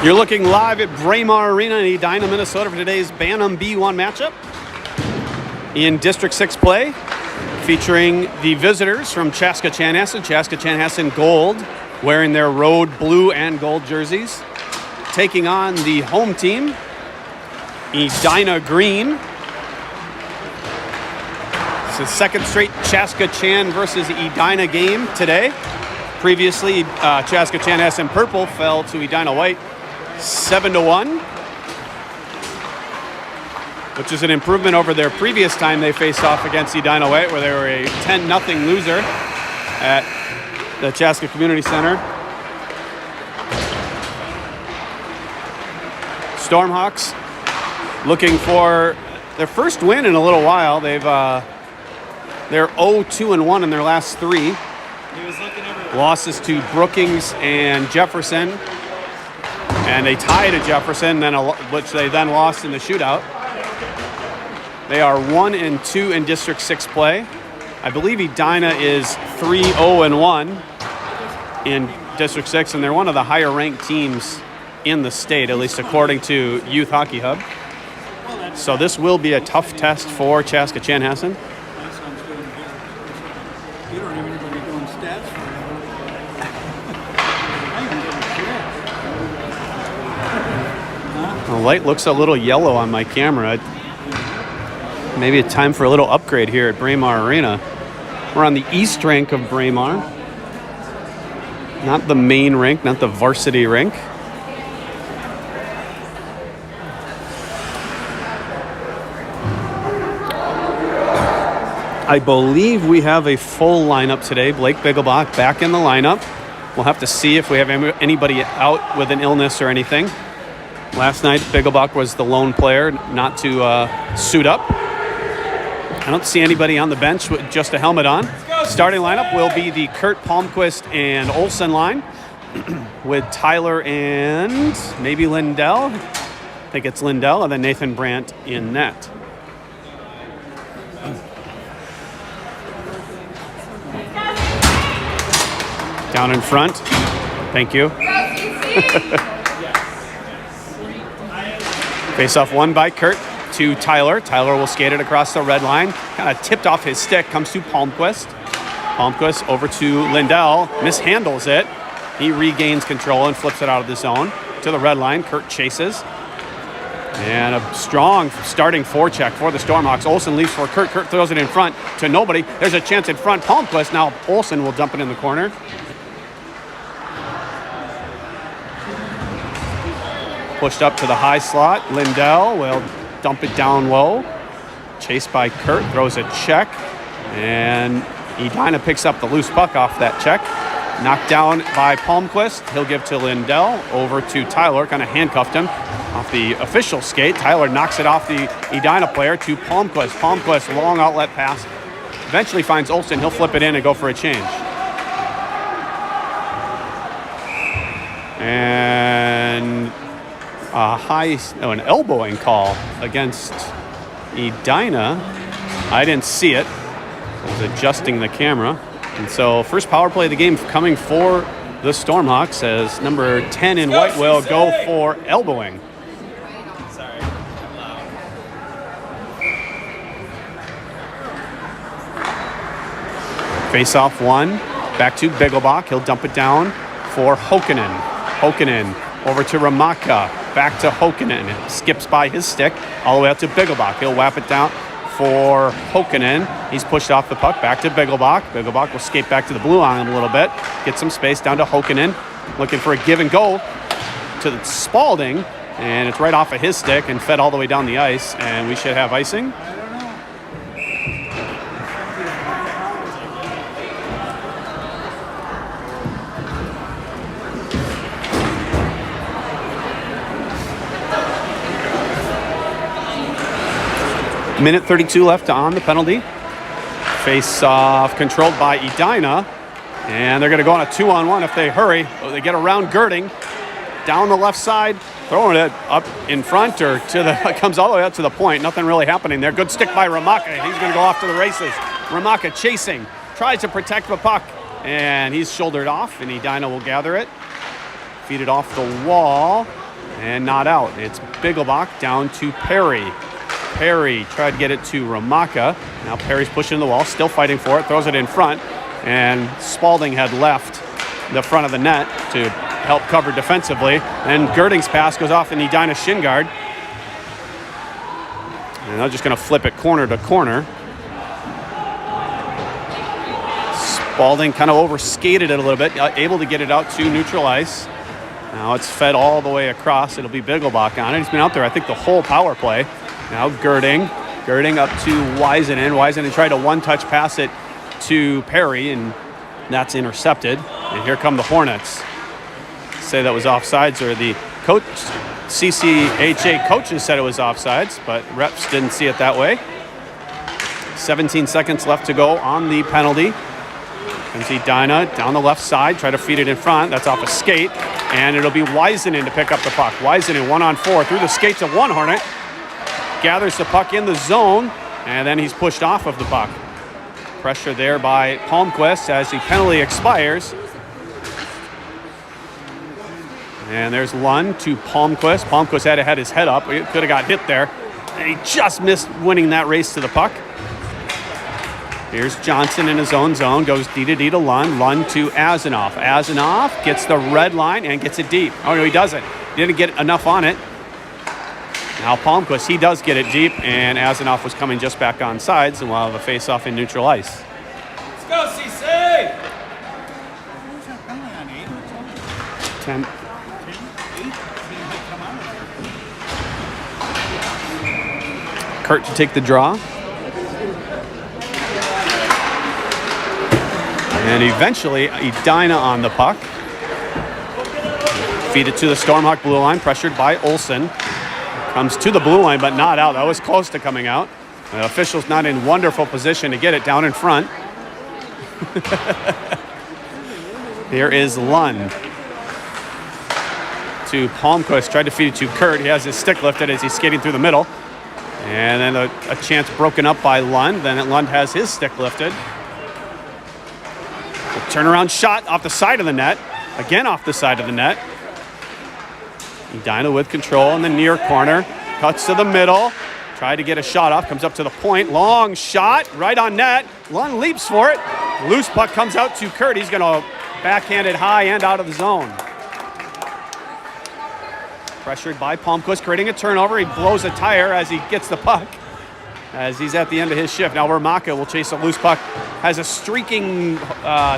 You're looking live at Braemar Arena in Edina, Minnesota for today's Bantam B1 matchup in District 6 play, featuring the visitors from Chaska Chanhassen. Chaska Chanhassen gold, wearing their road blue and gold jerseys, taking on the home team, Edina green. It's the second straight Chaska Chan versus Edina game today. Previously, Chaska Chanhassen purple fell to Edina white 7-1, which is an improvement over their previous time they faced off against Edina white, where they were a 10-0 loser at the Chaska Community Center. Stormhawks looking for their first win in a little while. They're 0-2-1 in their last three. Losses to Brookings and Jefferson, and they tied at Jefferson, which they then lost in the shootout. They are 1-2 in District 6 play. I believe Edina is 3-0-1 in District 6, and they're one of the higher ranked teams in the state, at least according to Youth Hockey Hub. So this will be a tough test for Chaska Chanhassen. The light looks a little yellow on my camera. Maybe a time for a little upgrade here at Braemar Arena. We're on the east rink of Braemar. Not the main rink, not the varsity rink. I believe we have a full lineup today. Blake Bigglebach back in the lineup. We'll have to see if we have anybody out with an illness or anything. Last night, Bigglebach was the lone player not to suit up. I don't see anybody on the bench with just a helmet on. Starting lineup will be the Kurt Palmquist and Olson line with Tyler and maybe Lindell. I think it's Lindell, and then Nathan Brandt in net. Down in front. Thank you. Face-off won by Kurt to Tyler. Tyler will skate it across the red line. Kind of tipped off his stick. Comes to Palmquist. Palmquist over to Lindell. Mishandles it. He regains control and flips it out of the zone to the red line. Kurt chases. And a strong starting forecheck for the Stormhawks. Olson leaves for Kurt. Kurt throws it in front to nobody. There's a chance in front. Palmquist. Now Olson will dump it in the corner. Pushed up to the high slot. Lindell will dump it down low. Chased by Kurt. Throws a check. And Edina picks up the loose puck off that check. Knocked down by Palmquist. He'll give to Lindell. Over to Tyler. Kind of handcuffed him off the official skate. Tyler knocks it off the Edina player to Palmquist. Palmquist, long outlet pass. Eventually finds Olson. He'll flip it in and go for a change. And an elbowing call against Edina. I didn't see it. I was adjusting the camera. And so first power play of the game coming for the Stormhawks as number 10 in white will go for elbowing. Sorry, I'm loud. Face-off one. Back to Bigglebach. He'll dump it down for Hokanen. Hokanen over to Ramaka. Back to Hokanen. It skips by his stick all the way out to Bigglebach. He'll whap it down for Hokanen. He's pushed off the puck. Back to Bigglebach. Bigglebach will skate back to the blue line a little bit. Get some space down to Hokanen. Looking for a give and go to the Spalding. And it's right off of his stick and fed all the way down the ice. And we should have icing. Minute 32 left on the penalty. Face-off controlled by Edina. And they're going to go on a 2-on-1 if they hurry. They get around Girding. Down the left side. Throwing it up in front or to the, comes all the way up to the point. Nothing really happening there. Good stick by Ramaka. He's going to go off to the races. Ramaka chasing. Tries to protect the puck. And he's shouldered off, and Edina will gather it. Feed it off the wall. and not out. It's Bigglebach down to Perry. Perry tried to get it to Ramaka. Now Perry's pushing the wall, still fighting for it, throws it in front, and Spalding had left the front of the net to help cover defensively. And Girding's pass goes off in Edina's shin guard. And they're just going to flip it corner to corner. Spalding kind of overskated it a little bit, able to get it out to neutral ice. Now it's fed all the way across. It'll be Bigglebach on it. He's been out there, I think, the whole power play. Now Girding. Girding up to Weisenen. Weisenen tried to one-touch pass it to Perry, and that's intercepted. And here come the Hornets. Say that was offsides, or the coach, CCHA coaches said it was offsides, but reps didn't see it that way. 17 seconds left to go on the penalty. Comes Edina down the left side, try to feed it in front. That's off a skate, and it'll be Weisenen to pick up the puck. Weisenen 1-on-4 through the skates of one Hornet. Gathers the puck in the zone, and then he's pushed off of the puck. Pressure there by Palmquist as the penalty expires. And there's Lund to Palmquist. Palmquist had his head up. He could have got hit there. And he just missed winning that race to the puck. Here's Johnson in his own zone. Goes D to Lund. Lund to Azanoff. Azanoff gets the red line and gets it deep. Oh, no, he doesn't. Didn't get enough on it. Now Palmquist, he does get it deep, and Azanoff was coming just back on sides, and we'll have a face-off in neutral ice. Let's go, CC! 10. Kurt to take the draw. And eventually, Edina on the puck. Feed it to the Stormhawk blue line, pressured by Olson. Comes to the blue line, but not out. That was close to coming out. The official's not in wonderful position to get it down in front. Here is Lund to Palmquist. Tried to feed it to Kurt. He has his stick lifted as he's skating through the middle. And then a chance broken up by Lund. Then Lund has his stick lifted. A turnaround shot off the side of the net. Again off the side of the net. Edina with control in the near corner. Cuts to the middle. Tried to get a shot off. Comes up to the point. Long shot. Right on net. Lund leaps for it. Loose puck comes out to Kurt. He's going to backhand it high and out of the zone. Pressured by Palmquist, creating a turnover. He blows a tire as he gets the puck, as he's at the end of his shift. Now Ramaka will chase a loose puck. Has a streaking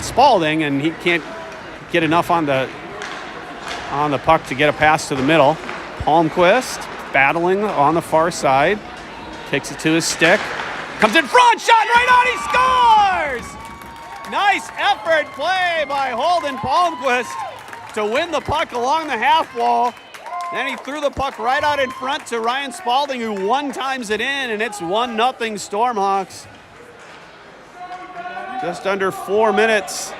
Spalding, and he can't get enough on the puck to get a pass to the middle. Palmquist battling on the far side. Kicks it to his stick. Comes in front, shot right on, he scores! Nice effort play by Holden Palmquist to win the puck along the half wall. Then he threw the puck right out in front to Ryan Spalding, who one-times it in, and it's 1-0 Stormhawks. Just under 4 minutes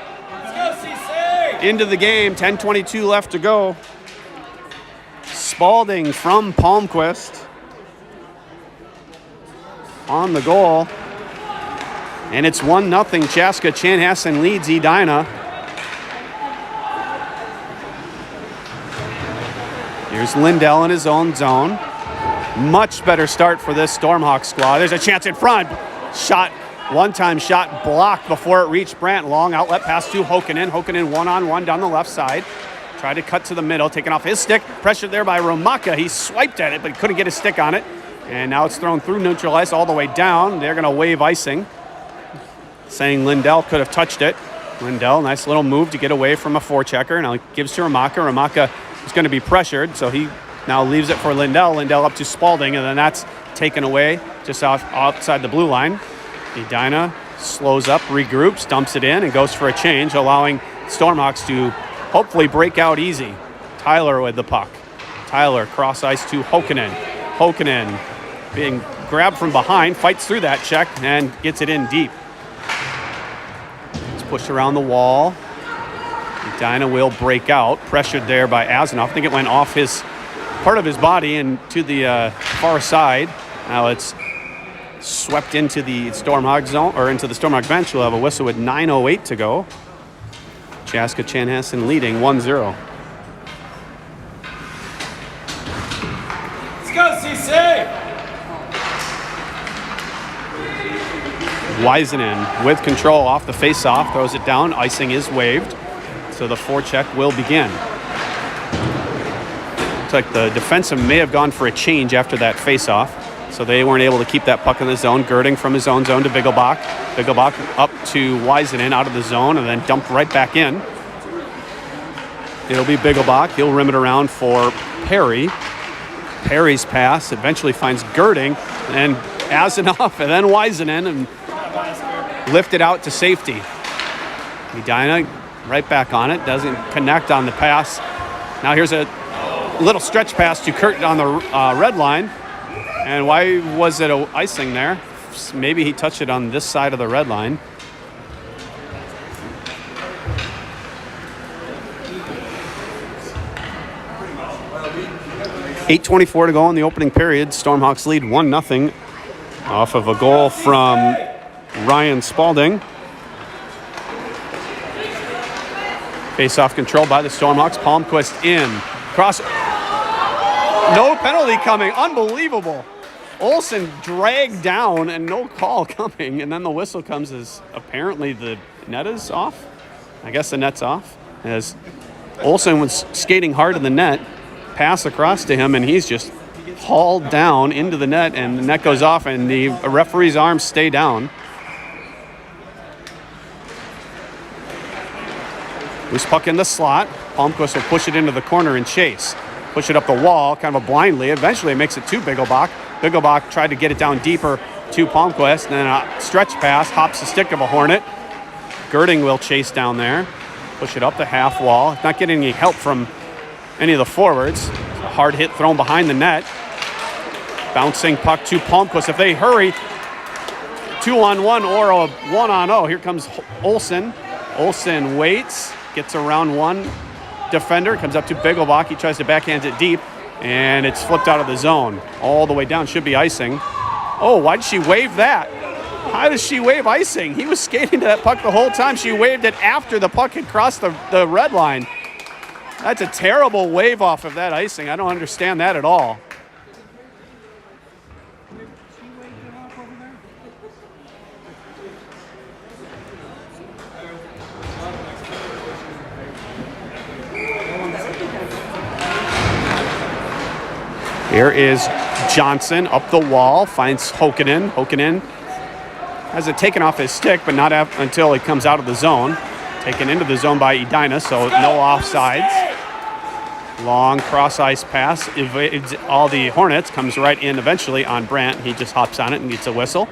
into the game, 10:22 left to go. Spalding from Palmquist on the goal. And it's 1-0. Chaska Chanhassen leads Edina. Here's Lindell in his own zone. Much better start for this Stormhawk squad. There's a chance in front. Shot, one-time shot blocked before it reached Brandt. Long outlet pass to Hokanen. Hokanen one-on-one down the left side. Tried to cut to the middle, taking off his stick. Pressured there by Ramaka. He swiped at it, but couldn't get his stick on it. And now it's thrown through neutral ice all the way down. They're going to wave icing, saying Lindell could have touched it. Lindell, nice little move to get away from a forechecker. Now he gives to Ramaka. Ramaka is going to be pressured, so he now leaves it for Lindell. Lindell up to Spalding, and then that's taken away just outside the blue line. Edina slows up, regroups, dumps it in, and goes for a change, allowing Stormhawks to hopefully break out easy. Tyler with the puck. Tyler cross ice to Hokanen. Hokanen being grabbed from behind, fights through that check, and gets it in deep. It's pushed around the wall. Edina will break out, pressured there by Azanoff. I think it went off his part of his body and to the far side. Now it's swept into the Stormhawk zone, or into the Stormhawk bench. We'll have a whistle with 9:08 to go. Chaska Chanhassen leading 1-0. Weisenen with control off the face-off, throws it down. Icing is waived, so the forecheck will begin. Looks like the defensive may have gone for a change after that face-off, so they weren't able to keep that puck in the zone. Girding from his own zone to Biggelbach. Biggelbach up to Weisenen out of the zone and then dumped right back in. It'll be Biggelbach. He'll rim it around for Perry. Perry's pass eventually finds Girding and Asinoff and then Weisenen and lifted out to safety. Edina right back on it. Doesn't connect on the pass. Now here's a little stretch pass to Kurt on the red line. And why was it icing there? Maybe he touched it on this side of the red line. .8:24 to go in the opening period. Stormhawks lead 1-0 off of a goal from Ryan Spalding. Face-off control by the Stormhawks. Palmquist in. Cross. No penalty coming. Unbelievable. Olson dragged down and no call coming. And then the whistle comes as apparently the net is off. I guess the net's off. As Olson was skating hard in the net. Pass across to him and he's just hauled down into the net and the net goes off and the referee's arms stay down. Loose puck in the slot. Palmquist will push it into the corner and chase. Push it up the wall, kind of a blindly. Eventually it makes it to Biggelbach. Biggelbach tried to get it down deeper to Palmquist, and then a stretch pass, hops the stick of a Hornet. Girding will chase down there. Push it up the half wall. Not getting any help from any of the forwards. A hard hit thrown behind the net. Bouncing puck to Palmquist. If they hurry, 2-on-1 or a 1-on-0. Here comes Olson. Olson waits, gets around one defender, comes up to Biggelbach. He tries to backhand it deep, and it's flipped out of the zone. All the way down, should be icing. Oh, why did she wave that? How does she wave icing? He was skating to that puck the whole time. She waved it after the puck had crossed the red line. That's a terrible wave off of that icing. I don't understand that at all. Here is Johnson up the wall, finds Hokkinen. Hokkinen has it taken off his stick, but not until he comes out of the zone. Taken into the zone by Edina, so no offsides. Long cross-ice pass, evades all the Hornets, comes right in eventually on Brandt. He just hops on it and gets a whistle.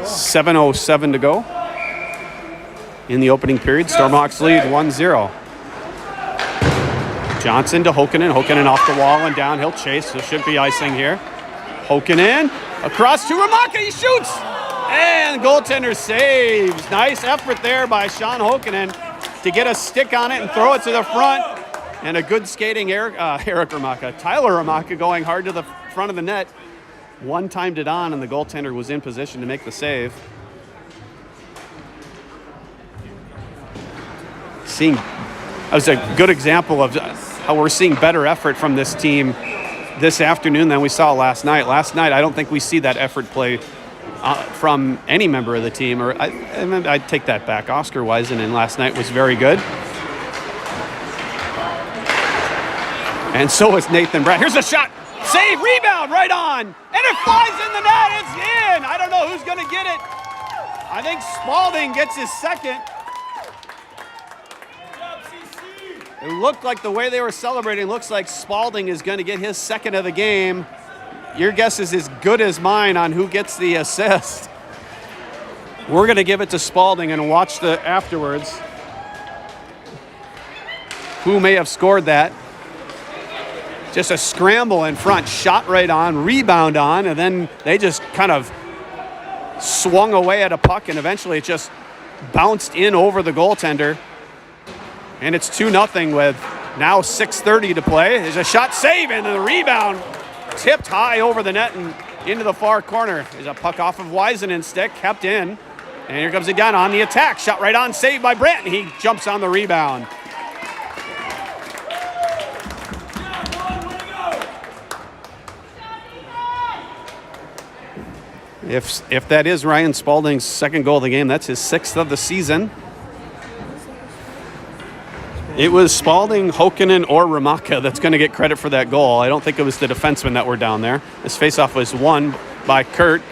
7:07 to go in the opening period. Stormhawks lead 1-0. Johnson to Hokkinen. Hokkinen off the wall and down. He'll chase. There should be icing here. Hokkinen across to Ramaka. He shoots. And the goaltender saves. Nice effort there by Sean Hokkinen to get a stick on it and throw it to the front. And a good skating Eric Ramaka. Tyler Ramaka going hard to the front of the net. One timed it on and the goaltender was in position to make the save. That was a good example of how we're seeing better effort from this team this afternoon than we saw last night. Last night, I don't think we see that effort play from any member of the team. Or I'd take that back. Oscar Weisenen last night was very good. And so was Nathan Brad. Here's a shot. Save, rebound, right on. And it flies in the net. It's in. I don't know who's going to get it. I think Spalding gets his second. It looked like the way they were celebrating looks like Spalding is going to get his second of the game. Your guess is as good as mine on who gets the assist. We're going to give it to Spalding and watch the afterwards. Who may have scored that? Just a scramble in front, shot right on, rebound on, and then they just kind of swung away at a puck, and eventually it just bounced in over the goaltender. And it's 2-0 with now 6:30 to play. There's a shot, save, and the rebound tipped high over the net and into the far corner. There's a puck off of Weisenen's stick, kept in. And here comes Edina on the attack. Shot right on, saved by Brandt. He jumps on the rebound. If that is Ryan Spalding's second goal of the game, that's his 6th of the season. It was Spalding, Hokkinen, or Ramaka that's going to get credit for that goal. I don't think it was the defensemen that were down there. This faceoff was won by Kurt,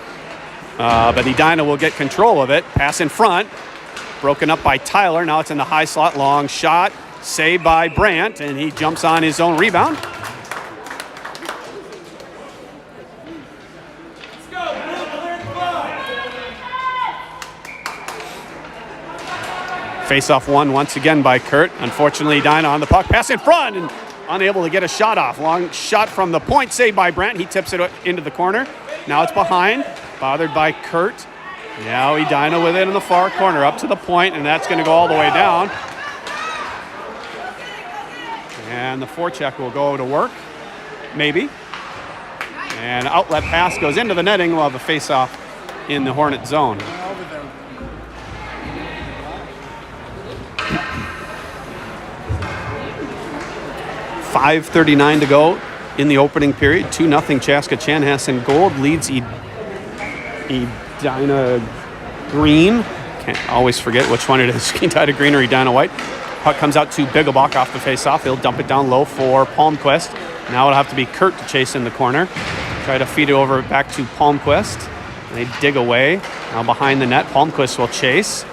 but Edina will get control of it. Pass in front, broken up by Tyler. Now it's in the high slot, long shot, saved by Brandt, and he jumps on his own rebound. Face-off won once again by Kurt. Unfortunately, Edina on the puck. Pass in front and unable to get a shot off. Long shot from the point, saved by Brandt. He tips it into the corner. Now it's behind, bothered by Kurt. Now Edina with it in the far corner, up to the point, and that's going to go all the way down. And the forecheck will go to work, maybe. And outlet pass goes into the netting. We'll have a face-off in the Hornet zone. 5:39 to go in the opening period. 2-0 Chaska Chanhassen Gold leads Edina Green. Can't always forget which one it is. Edina Green or Edina White. Puck comes out to Bigglebach off the faceoff. He'll dump it down low for Palmquist. Now it'll have to be Kurt to chase in the corner. Try to feed it over back to Palmquist. They dig away. Now behind the net, Palmquist will chase.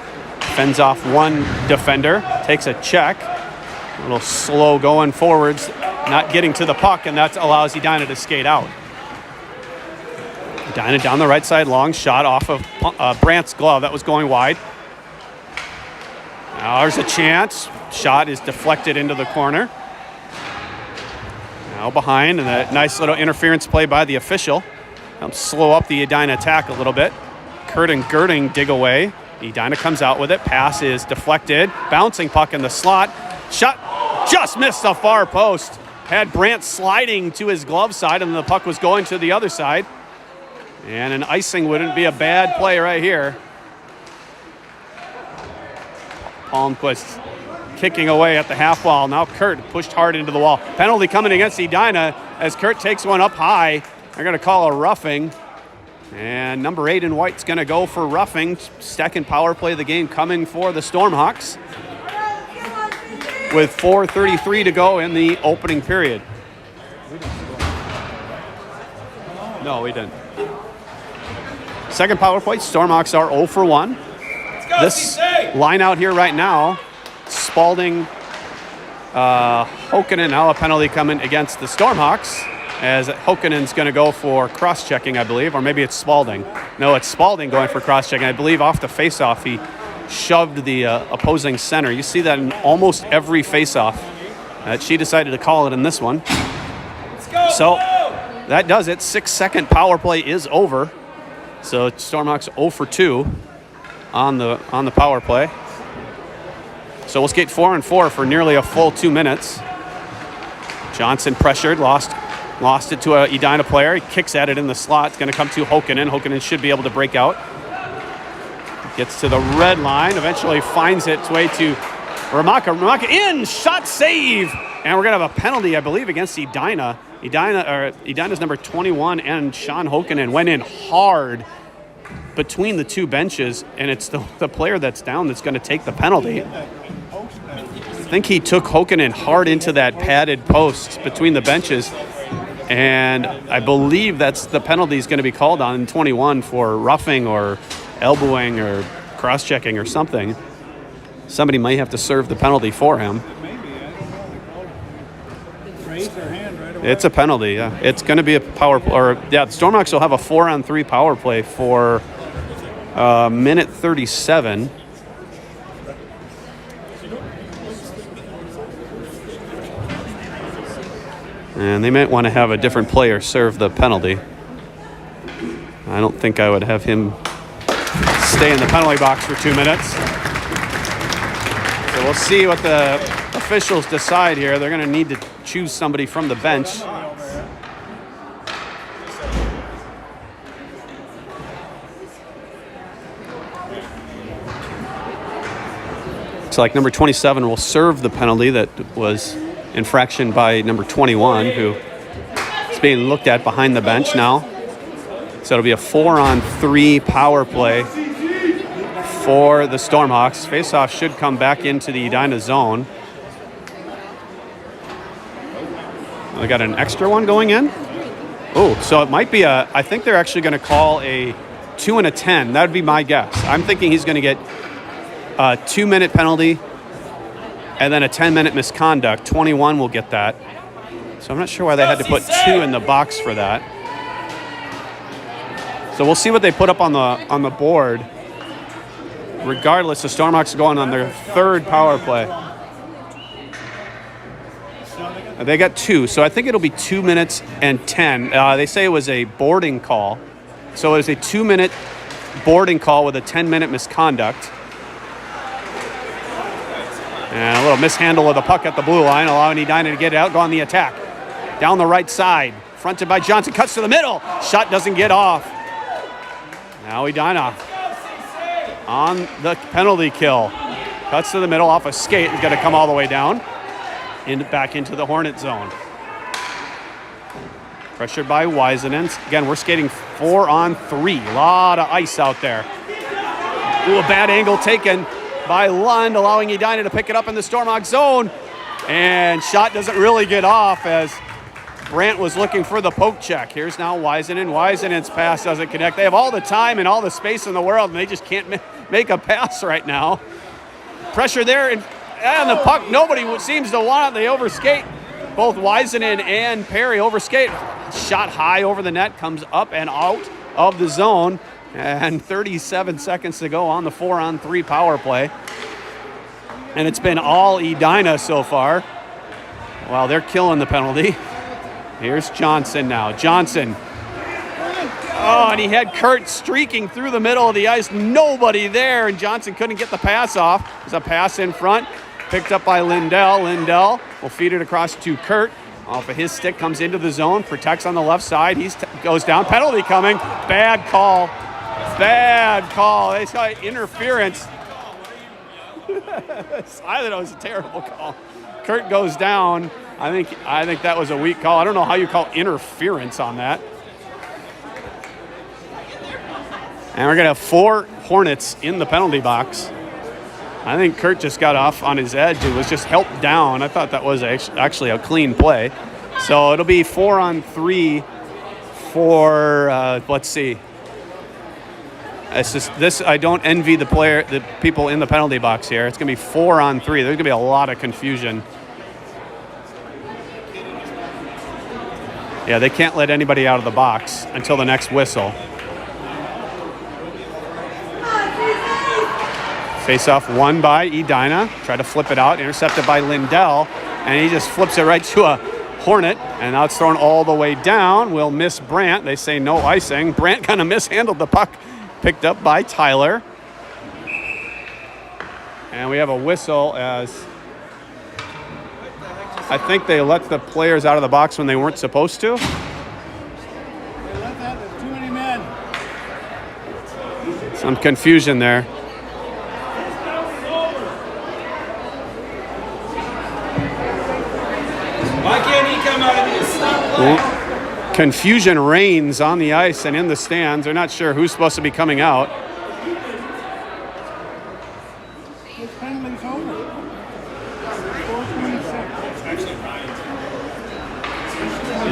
Fends off one defender. Takes a check. A little slow going forwards, not getting to the puck, and that allows Edina to skate out. Edina down the right side, long shot off of Brandt's glove. That was going wide. Now there's a chance. Shot is deflected into the corner. Now behind, and a nice little interference play by the official. Helps slow up the Edina attack a little bit. Kurt and Girding dig away. Edina comes out with it. Pass is deflected. Bouncing puck in the slot. Shot just missed the far post. Had Brandt sliding to his glove side, and the puck was going to the other side. And an icing wouldn't be a bad play right here. Palmquist kicking away at the half wall. Now Kurt pushed hard into the wall. Penalty coming against Edina as Kurt takes one up high. They're going to call a roughing. And number 8 in white's going to go for roughing. Second power play of the game coming for the Stormhawks, with 4:33 to go in the opening period. No, we didn't. Second power play, Stormhawks are 0 for 1. This line out here right now, Spalding, Hokkinen, now a penalty coming against the Stormhawks, as Hokkinen's going to go for cross-checking, I believe, or maybe it's Spalding. No, it's Spalding going for cross-checking. I believe off the face-off, he shoved the opposing center. You see that in almost every face-off. She decided to call it in this one. So that does it. 6-second power play is over. So Stormhawks 0 for 2 on the power play. So we'll skate 4 and 4 for nearly a full 2 minutes. Johnson pressured, lost it to a Edina player. He kicks at it in the slot. It's going to come to Hokkinen. Hokkinen should be able to break out. Gets to the red line, eventually finds its way to Ramaka. Ramaka in, shot save! And we're going to have a penalty, I believe, against Edina. Edina's number 21 and Sean Hokkinen went in hard between the two benches, and it's the player that's down that's going to take the penalty. I think he took Hokkinen hard into that padded post between the benches, and I believe that's the penalty is going to be called on 21 for roughing or elbowing or cross-checking or something. Somebody might have to serve the penalty for him. It's a penalty, yeah. It's going to be a power play. Or, yeah, the Stormhawks will have a 4-on-3 power play for minute 37. And they might want to have a different player serve the penalty. I don't think I would have him stay in the penalty box for 2 minutes. So we'll see what the officials decide here. They're going to need to choose somebody from the bench. Looks like number 27 will serve the penalty that was infraction by number 21, who is being looked at behind the bench now. So it'll be a 4-on-3 power play for the Stormhawks. Faceoff should come back into the Edina zone. We got an extra one going in. Oh, so it might be I think they're actually going to call a 2 and a 10. That would be my guess. I'm thinking he's going to get a 2-minute penalty and then a 10-minute misconduct. 21 will get that. So I'm not sure why they had to put 2 in the box for that. So we'll see what they put up on the board. Regardless, the Stormhawks are going on their 3rd power play. They got 2, so I think it'll be 2 minutes and 10. They say it was a boarding call. So it was a 2-minute boarding call with a 10-minute misconduct. And a little mishandle of the puck at the blue line, allowing Edina to get it out, go on the attack. Down the right side, fronted by Johnson, cuts to the middle. Shot doesn't get off. Now Edina on the penalty kill. Cuts to the middle off a skate. He's got to come all the way down. Back into the Hornet zone. Pressured by Wiseman. Again, we're skating 4-on-3. A lot of ice out there. Ooh, a bad angle taken by Lund, allowing Edina to pick it up in the Stormhawk zone. And shot doesn't really get off as Brandt was looking for the poke check. Here's now Wiseman. Wisenen's pass doesn't connect. They have all the time and all the space in the world, and they just can't make a pass right now. Pressure there, and the puck, nobody seems to want it. They overskate. Both Wiseman and Perry overskate. Shot high over the net, comes up and out of the zone. And 37 seconds to go on the 4-on-3 power play. And it's been all Edina so far. Well, they're killing the penalty. Here's Johnson now. Johnson. Oh, and he had Kurt streaking through the middle of the ice. Nobody there, and Johnson couldn't get the pass off. There's a pass in front, picked up by Lindell. Lindell will feed it across to Kurt. Off of his stick, comes into the zone, protects on the left side. He goes down. Penalty coming. Bad call. Bad call. They saw interference. I thought it was a terrible call. Kurt goes down. I think that was a weak call. I don't know how you call interference on that. And we're going to have 4 Hornets in the penalty box. I think Kurt just got off on his edge. It was just helped down. I thought that was actually a clean play. So it'll be 4-on-3 for, let's see. It's just this. I don't envy the people in the penalty box here. It's going to be 4-on-3. There's going to be a lot of confusion. Yeah, they can't let anybody out of the box until the next whistle. Face-off won by Edina. Try to flip it out. Intercepted by Lindell. And he just flips it right to a Hornet. And now it's thrown all the way down. Will miss Brandt. They say no icing. Brandt kind of mishandled the puck. Picked up by Tyler. And we have a whistle as I think they let the players out of the box when they weren't supposed to. They let that. There's too many men. Some confusion there. Why can't he come out and just stop playing? Confusion reigns on the ice and in the stands. They're not sure who's supposed to be coming out. This penalty's over. 4:26.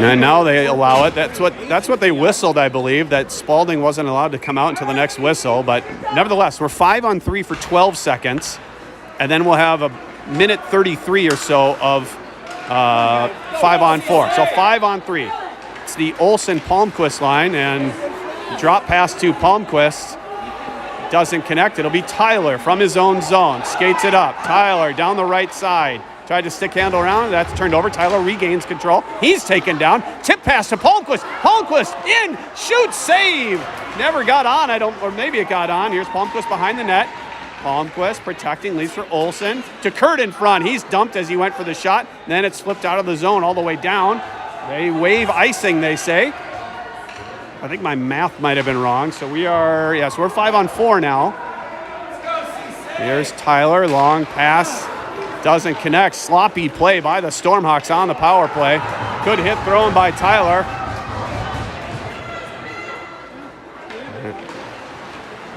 And now they allow it. That's what they whistled, I believe, that Spalding wasn't allowed to come out until the next whistle. But nevertheless, we're 5-on-3 for 12 seconds. And then we'll have a minute 33 or so of 5-on-4. So 5-on-3. It's the Olson-Palmquist line, and drop pass to Palmquist doesn't connect. It'll be Tyler from his own zone. Skates it up. Tyler down the right side. Tried to stick handle around. That's turned over. Tyler regains control. He's taken down. Tip pass to Palmquist. Palmquist in. Shoot. Save. Never got on. Or maybe it got on. Here's Palmquist behind the net. Palmquist protecting, leaves for Olson. To Kurt in front. He's dumped as he went for the shot. Then it's flipped out of the zone all the way down. They waive icing, they say. I think my math might have been wrong. So we're 5-on-4 now. Here's Tyler, long pass. Doesn't connect. Sloppy play by the Stormhawks on the power play. Good hit thrown by Tyler.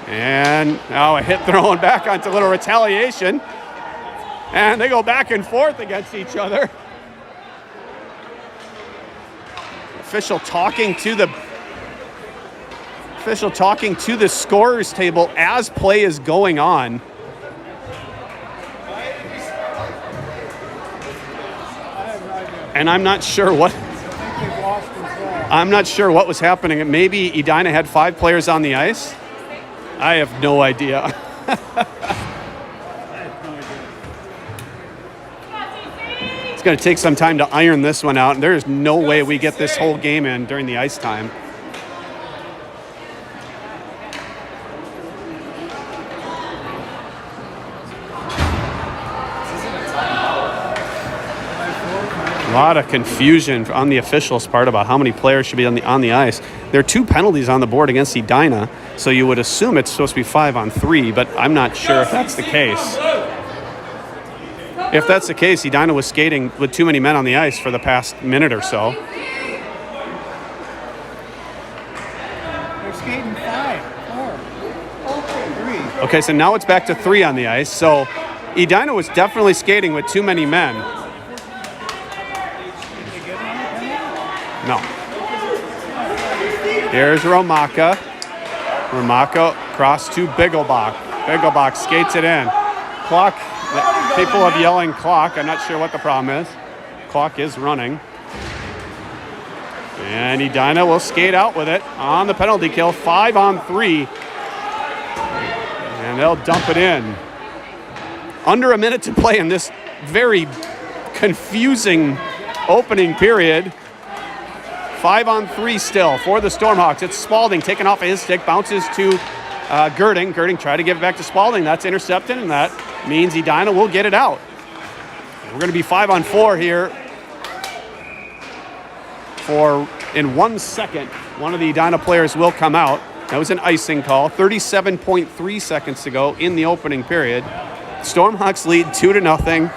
And now a hit thrown back onto a little retaliation. And they go back and forth against each other. Official talking to the scorer's table as play is going on. And I'm not sure what was happening. Maybe Edina had 5 players on the ice. I have no idea. It's going to take some time to iron this one out, and there's no way we get this whole game in during the ice time. A lot of confusion on the officials' part about how many players should be on the ice. There are 2 penalties on the board against Edina, so you would assume it's supposed to be 5-on-3, but I'm not sure if that's the case. If that's the case, Edina was skating with too many men on the ice for the past minute or so. They're skating 5, 4, 3. Okay, so now it's back to 3 on the ice. So Edina was definitely skating with too many men. No. Here's Romaka. Romaka across to Bigelbach. Bigelbach skates it in. Clock. People have yelling clock. I'm not sure what the problem is. Clock is running. And Edina will skate out with it on the penalty kill. 5-on-3. And they'll dump it in. Under a minute to play in this very confusing opening period. 5-on-3 still for the Stormhawks. It's Spalding taken off of his stick, bounces to Girding. Girding tried to give it back to Spalding. That's intercepted, and that means Edina will get it out. We're going to be 5-on-4 here in 1 second. One of the Edina players will come out. That was an icing call. 37.3 seconds to go in the opening period. Stormhawks lead 2-0.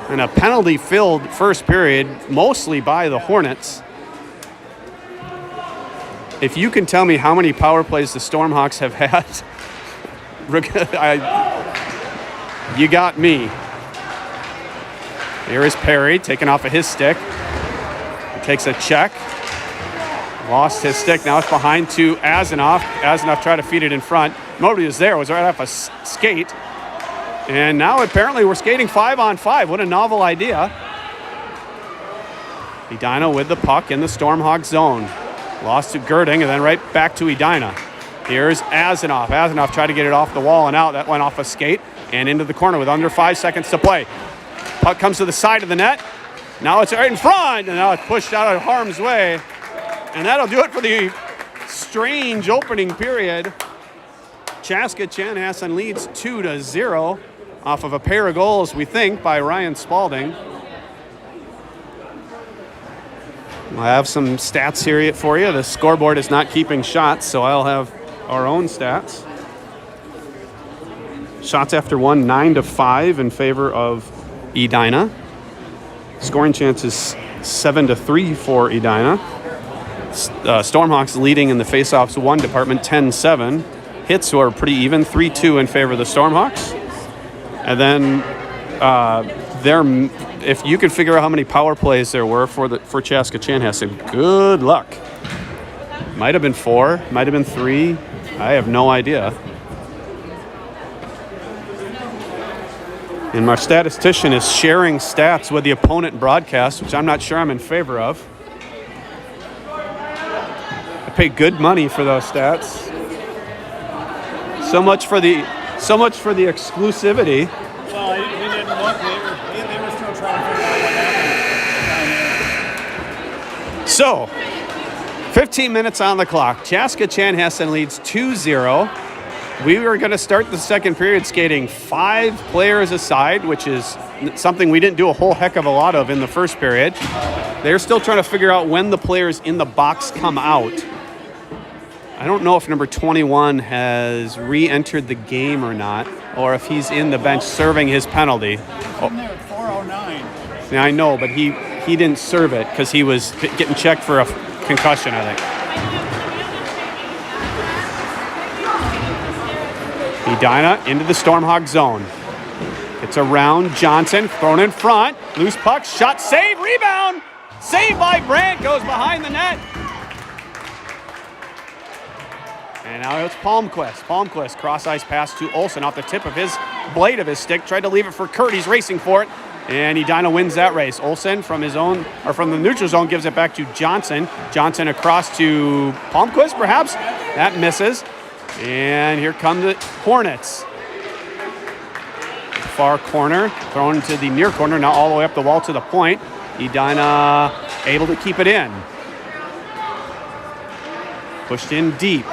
And a penalty-filled first period, mostly by the Hornets. If you can tell me how many power plays the Stormhawks have had, you got me. Here is Perry, taken off of his stick. He takes a check. Lost his stick. Now it's behind to Azanoff. Azanoff tried to feed it in front. Nobody was there. It was right off a skate. And now apparently we're skating 5-on-5. What a novel idea. Edina with the puck in the Stormhawk zone. Lost to Girding and then right back to Edina. Here's Azanoff. Azanoff tried to get it off the wall and out. That went off a skate and into the corner with under 5 seconds to play. Puck comes to the side of the net. Now it's right in front, and now it's pushed out of harm's way. And that'll do it for the strange opening period. Chaska Chanhassen leads 2-0 off of a pair of goals, we think, by Ryan Spalding. We'll have some stats here for you. The scoreboard is not keeping shots, so I'll have our own stats. Shots after 1, 9-5 in favor of Edina. Scoring chances 7-3 for Edina. Stormhawks leading in the faceoffs 1 department, 10-7. Hits were pretty even, 3-2 in favor of the Stormhawks. And then if you could figure out how many power plays there were for Chaska Chanhassen, good luck. Might have been 4, might have been 3. I have no idea. And our statistician is sharing stats with the opponent broadcast, which I'm not sure I'm in favor of. I pay good money for those stats. So much for the exclusivity. Well, he didn't look. They were still trying to figure out what happened. So, 15 minutes on the clock. Chaska Chanhassen leads 2-0. We were going to start the second period skating 5 players aside, which is something we didn't do a whole heck of a lot of in the first period. They're still trying to figure out when the players in the box come out. I don't know if number 21 has re-entered the game or not, or if he's in the bench serving his penalty. In there at 4:09. Yeah, I know, but he didn't serve it because he was getting checked for a concussion, I think. Edina into the Stormhawk zone. It's around Johnson, thrown in front. Loose puck, shot, save, rebound. Saved by Brandt, goes behind the net. And now it's Palmquist. Palmquist, cross-ice pass to Olson off the tip of his blade of his stick. Tried to leave it for Kurt. He's racing for it. And Edina wins that race. Olson from his own, or from the neutral zone, gives it back to Johnson. Johnson across to Palmquist, perhaps. That misses. And here come the Hornets. Far corner, thrown to the near corner, now all the way up the wall to the point. Edina able to keep it in. Pushed in deep.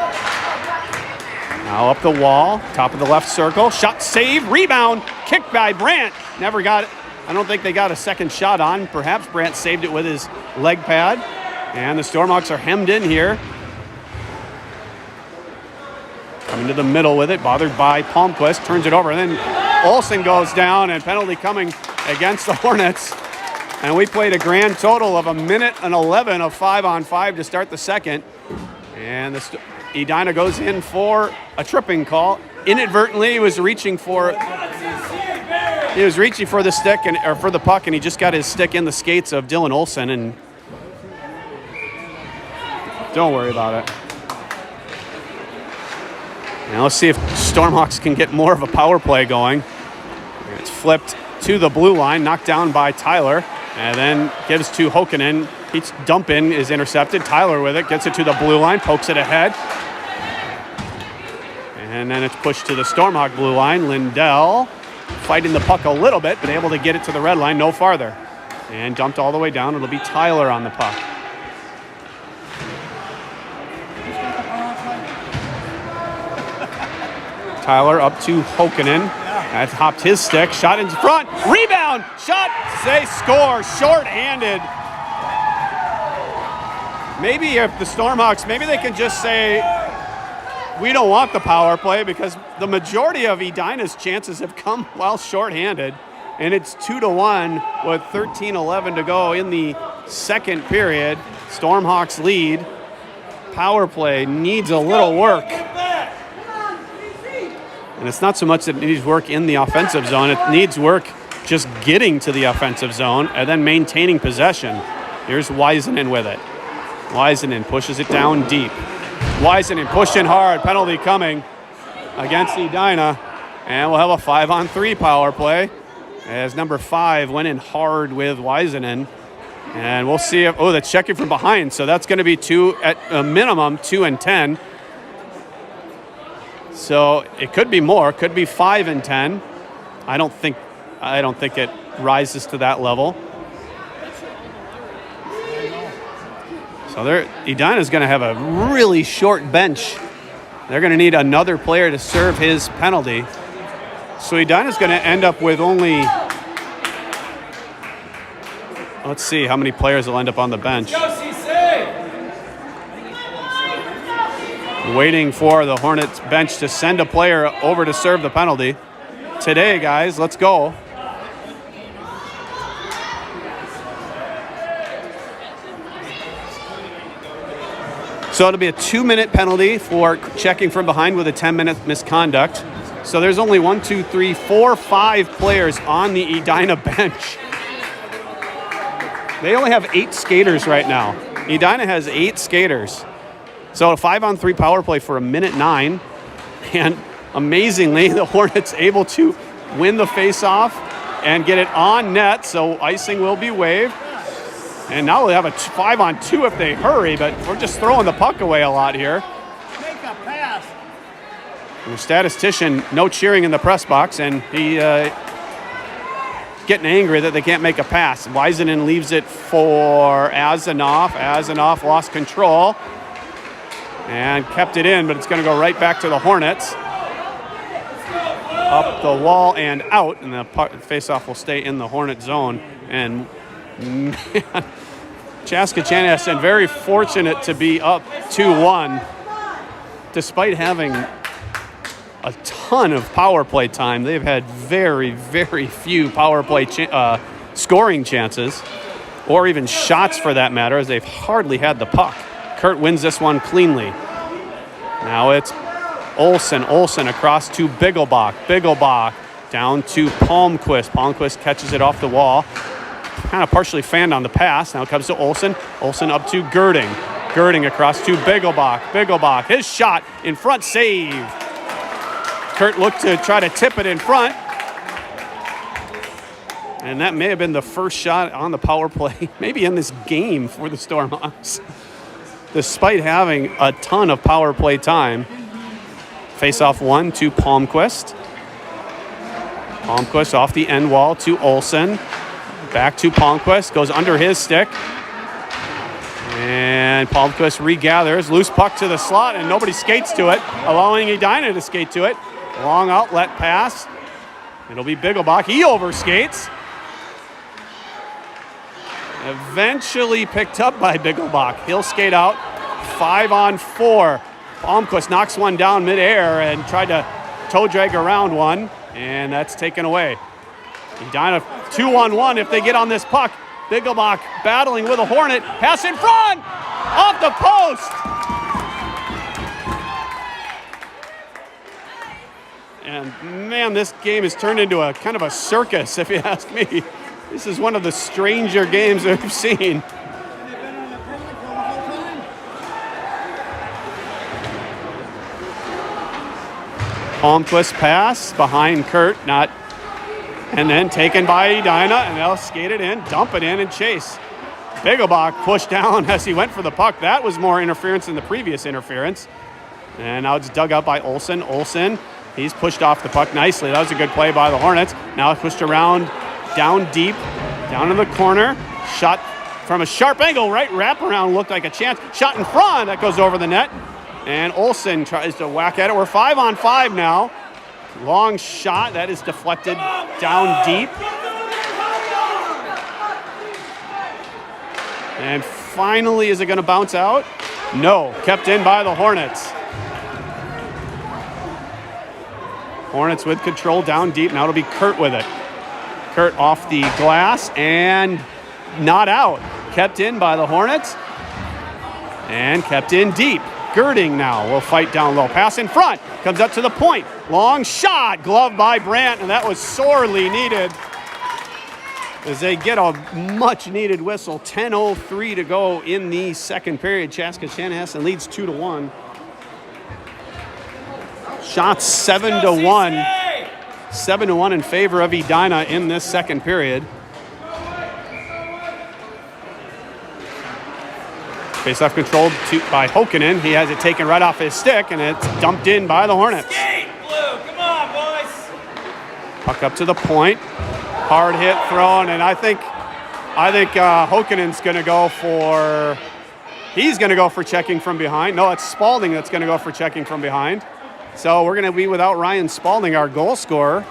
Now up the wall, top of the left circle. Shot, save, rebound, kicked by Brandt. Never got it. I don't think they got a second shot on. Perhaps Brandt saved it with his leg pad. And the Stormhawks are hemmed in here. Coming to the middle with it, bothered by Palmquist. Turns it over, and then Olson goes down, and penalty coming against the Hornets. And we played a grand total of 1:11 of 5-on-5 to start the second. And Edina goes in for a tripping call. Inadvertently, he was reaching for the stick or for the puck, and he just got his stick in the skates of Dylon Olson. And don't worry about it. Now let's see if Stormhawks can get more of a power play going. It's flipped to the blue line, knocked down by Tyler, and then gives to Hokanen. He's dump in is intercepted. Tyler with it, gets it to the blue line, pokes it ahead. And then it's pushed to the Stormhawk blue line. Lindell fighting the puck a little bit, but able to get it to the red line, no farther. And dumped all the way down. It'll be Tyler on the puck. Tyler up to Hokanen. That hopped his stick, shot in front, rebound, shot, they score, short-handed. Maybe if the Stormhawks, maybe they can just say, we don't want the power play, because the majority of Edina's chances have come while short-handed, and it's 2-1 with 13:11 to go in the second period. Stormhawks lead. Power play needs a little work. And it's not so much that it needs work in the offensive zone. It needs work just getting to the offensive zone and then maintaining possession. Here's Weisenen with it. Weisenen pushes it down deep. Weisenen pushing hard. Penalty coming against Edina. And we'll have a 5-on-3 power play as number 5 went in hard with Weisenen. And we'll see if, that's checking from behind. So that's going to be 2 at a minimum, 2 and 10. So it could be more, could be 5 and 10. I don't think it rises to that level. So Edina's going to have a really short bench. They're going to need another player to serve his penalty. So Edina's going to end up with only, let's see how many players will end up on the bench. Waiting for the Hornets bench to send a player over to serve the penalty. Today, guys, let's go. So it'll be a 2-minute penalty for checking from behind with a 10-minute misconduct. So there's only 5 players on the Edina bench. They only have 8 skaters right now. Edina has 8 skaters. So a 5-on-3 power play for 1:09. And amazingly, the Hornets able to win the face-off and get it on net, so icing will be waived. And now we'll have a 5-on-2 if they hurry, but we're just throwing the puck away a lot here. Make a pass. The statistician, no cheering in the press box, and he getting angry that they can't make a pass. Weisenen leaves it for Azanoff. Azanoff lost control and kept it in, but it's going to go right back to the Hornets. Up the wall and out, and the face-off will stay in the Hornet zone. And man, Chaska Chanhassen very fortunate to be up 2-1, despite having a ton of power play time. They've had very, very few power play scoring chances, or even shots for that matter, as they've hardly had the puck. Kurt wins this one cleanly. Now it's Olson across to Bigglebach down to Palmquist. Palmquist catches it off the wall. Kind of partially fanned on the pass. Now it comes to Olson. Olson up to Girding. Girding across to Bigglebach. His shot in front, save. Kurt looked to try to tip it in front. And that may have been the first shot on the power play, maybe in this game for the Stormhawks. Despite having a ton of power play time. Face-off 1 to Palmquist. Palmquist off the end wall to Olson. Back to Palmquist, goes under his stick. And Palmquist regathers, loose puck to the slot, and nobody skates to it, allowing Edina to skate to it. Long outlet pass. It'll be Bigglebach. He overskates. Eventually picked up by Bigglebach. He'll skate out. 5-on-4. Palmquist knocks one down midair and tried to toe drag around one, and that's taken away. Edina 2-on-1 if they get on this puck. Bigglebach battling with a Hornet. Pass in front! Off the post! And man, this game has turned into a kind of a circus, if you ask me. This is one of the stranger games I've seen. Palmquist pass behind Kurt, and then taken by Edina, and they'll skate it in, dump it in, and chase. Bigglebach pushed down as he went for the puck. That was more interference than the previous interference. And now it's dug out by Olson. Olson, he's pushed off the puck nicely. That was a good play by the Hornets. Now it's pushed around, down deep, down in the corner. Shot from a sharp angle, right? Wraparound looked like a chance. Shot in front, that goes over the net. And Olson tries to whack at it. We're 5-on-5 now. Long shot, that is deflected down deep. And finally, is it going to bounce out? No, kept in by the Hornets. Hornets with control down deep. Now it'll be Kurt with it. Kurt off the glass and not out. Kept in by the Hornets and kept in deep. Girding now will fight down low. Pass in front. Comes up to the point. Long shot. Glove by Brandt, and that was sorely needed as they get a much-needed whistle. 10:03 to go in the second period. Chaska Chanhassen leads 2-1. Shots 7-1. 7-1 in favor of Edina in this second period. Face-off controlled by Hokkinen. He has it taken right off his stick, and it's dumped in by the Hornets. Skate, Blue! Come on, boys! Puck up to the point. Hard hit thrown, and I think Hokkinen's going to go for... He's going to go for checking from behind. No, it's Spalding that's going to go for checking from behind. So we're going to be without Ryan Spalding, our goal scorer.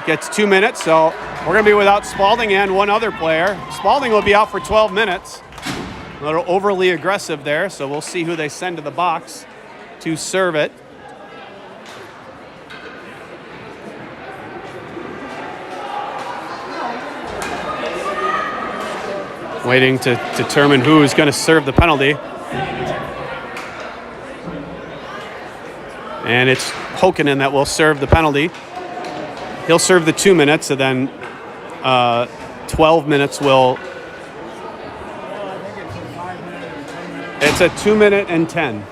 Gets 2 minutes, so we're going to be without Spalding and one other player. Spalding will be out for 12 minutes. A little overly aggressive there, so we'll see who they send to the box to serve it. Waiting to determine who is going to serve the penalty. And it's Hokkinen that will serve the penalty. He'll serve the 2 minutes, and then 12 minutes will... It's a 2 minute and 10.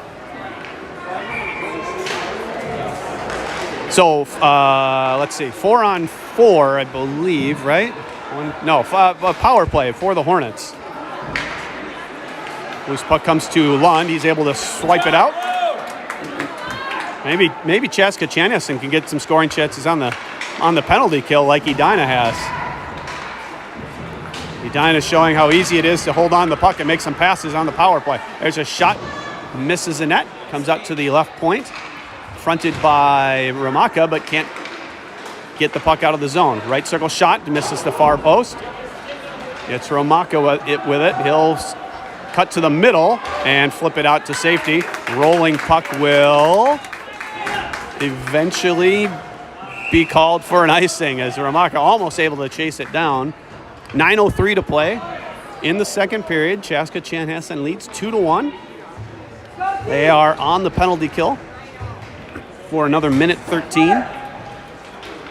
So, let's see, 4-on-4, I believe, right? Power play for the Hornets. Loose puck comes to Lund. He's able to swipe it out. Maybe Chaska Chanhassen can get some scoring chances on the penalty kill like Edina has. Edina showing how easy it is to hold on the puck and make some passes on the power play. There's a shot, misses the net, comes out to the left point, fronted by Ramaka, but can't get the puck out of the zone. Right circle shot, misses the far post. It's Ramaka with it. He'll cut to the middle and flip it out to safety. Rolling puck will eventually be called for an icing as Ramaka almost able to chase it down. 9:03 to play in the second period. Chaska Chanhassen leads 2-1. They are on the penalty kill. for another minute 13.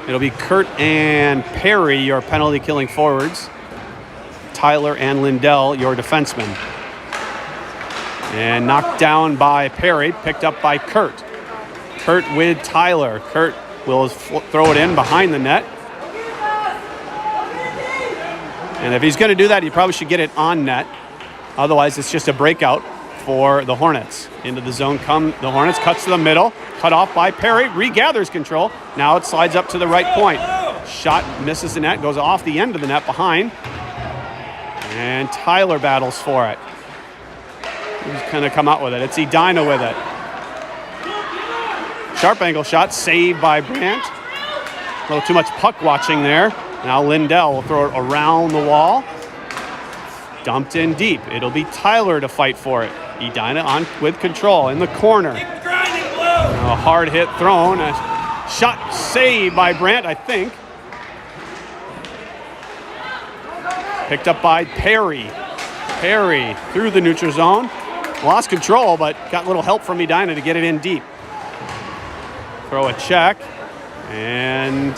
It'll be Kurt and Perry, your penalty killing forwards. Tyler and Lindell, your defensemen. And knocked down by Perry, picked up by Kurt. Kurt with Tyler. Kurt will throw it in behind the net. And if he's going to do that, he probably should get it on net. Otherwise, it's just a breakout for the Hornets. Into the zone come the Hornets, cuts to the middle, cut off by Perry, regathers control. Now it slides up to the right point. Shot misses the net, goes off the end of the net behind. And Tyler battles for it. He's going to come out with it. It's Edina with it. Sharp angle shot, saved by Brandt. A little too much puck watching there. Now Lindell will throw it around the wall. Dumped in deep. It'll be Tyler to fight for it. Edina on with control in the corner. Keep grinding, Blue. A hard hit thrown. A shot saved by Brandt, I think. Picked up by Perry. Perry through the neutral zone. Lost control, but got a little help from Edina to get it in deep. Throw a check. And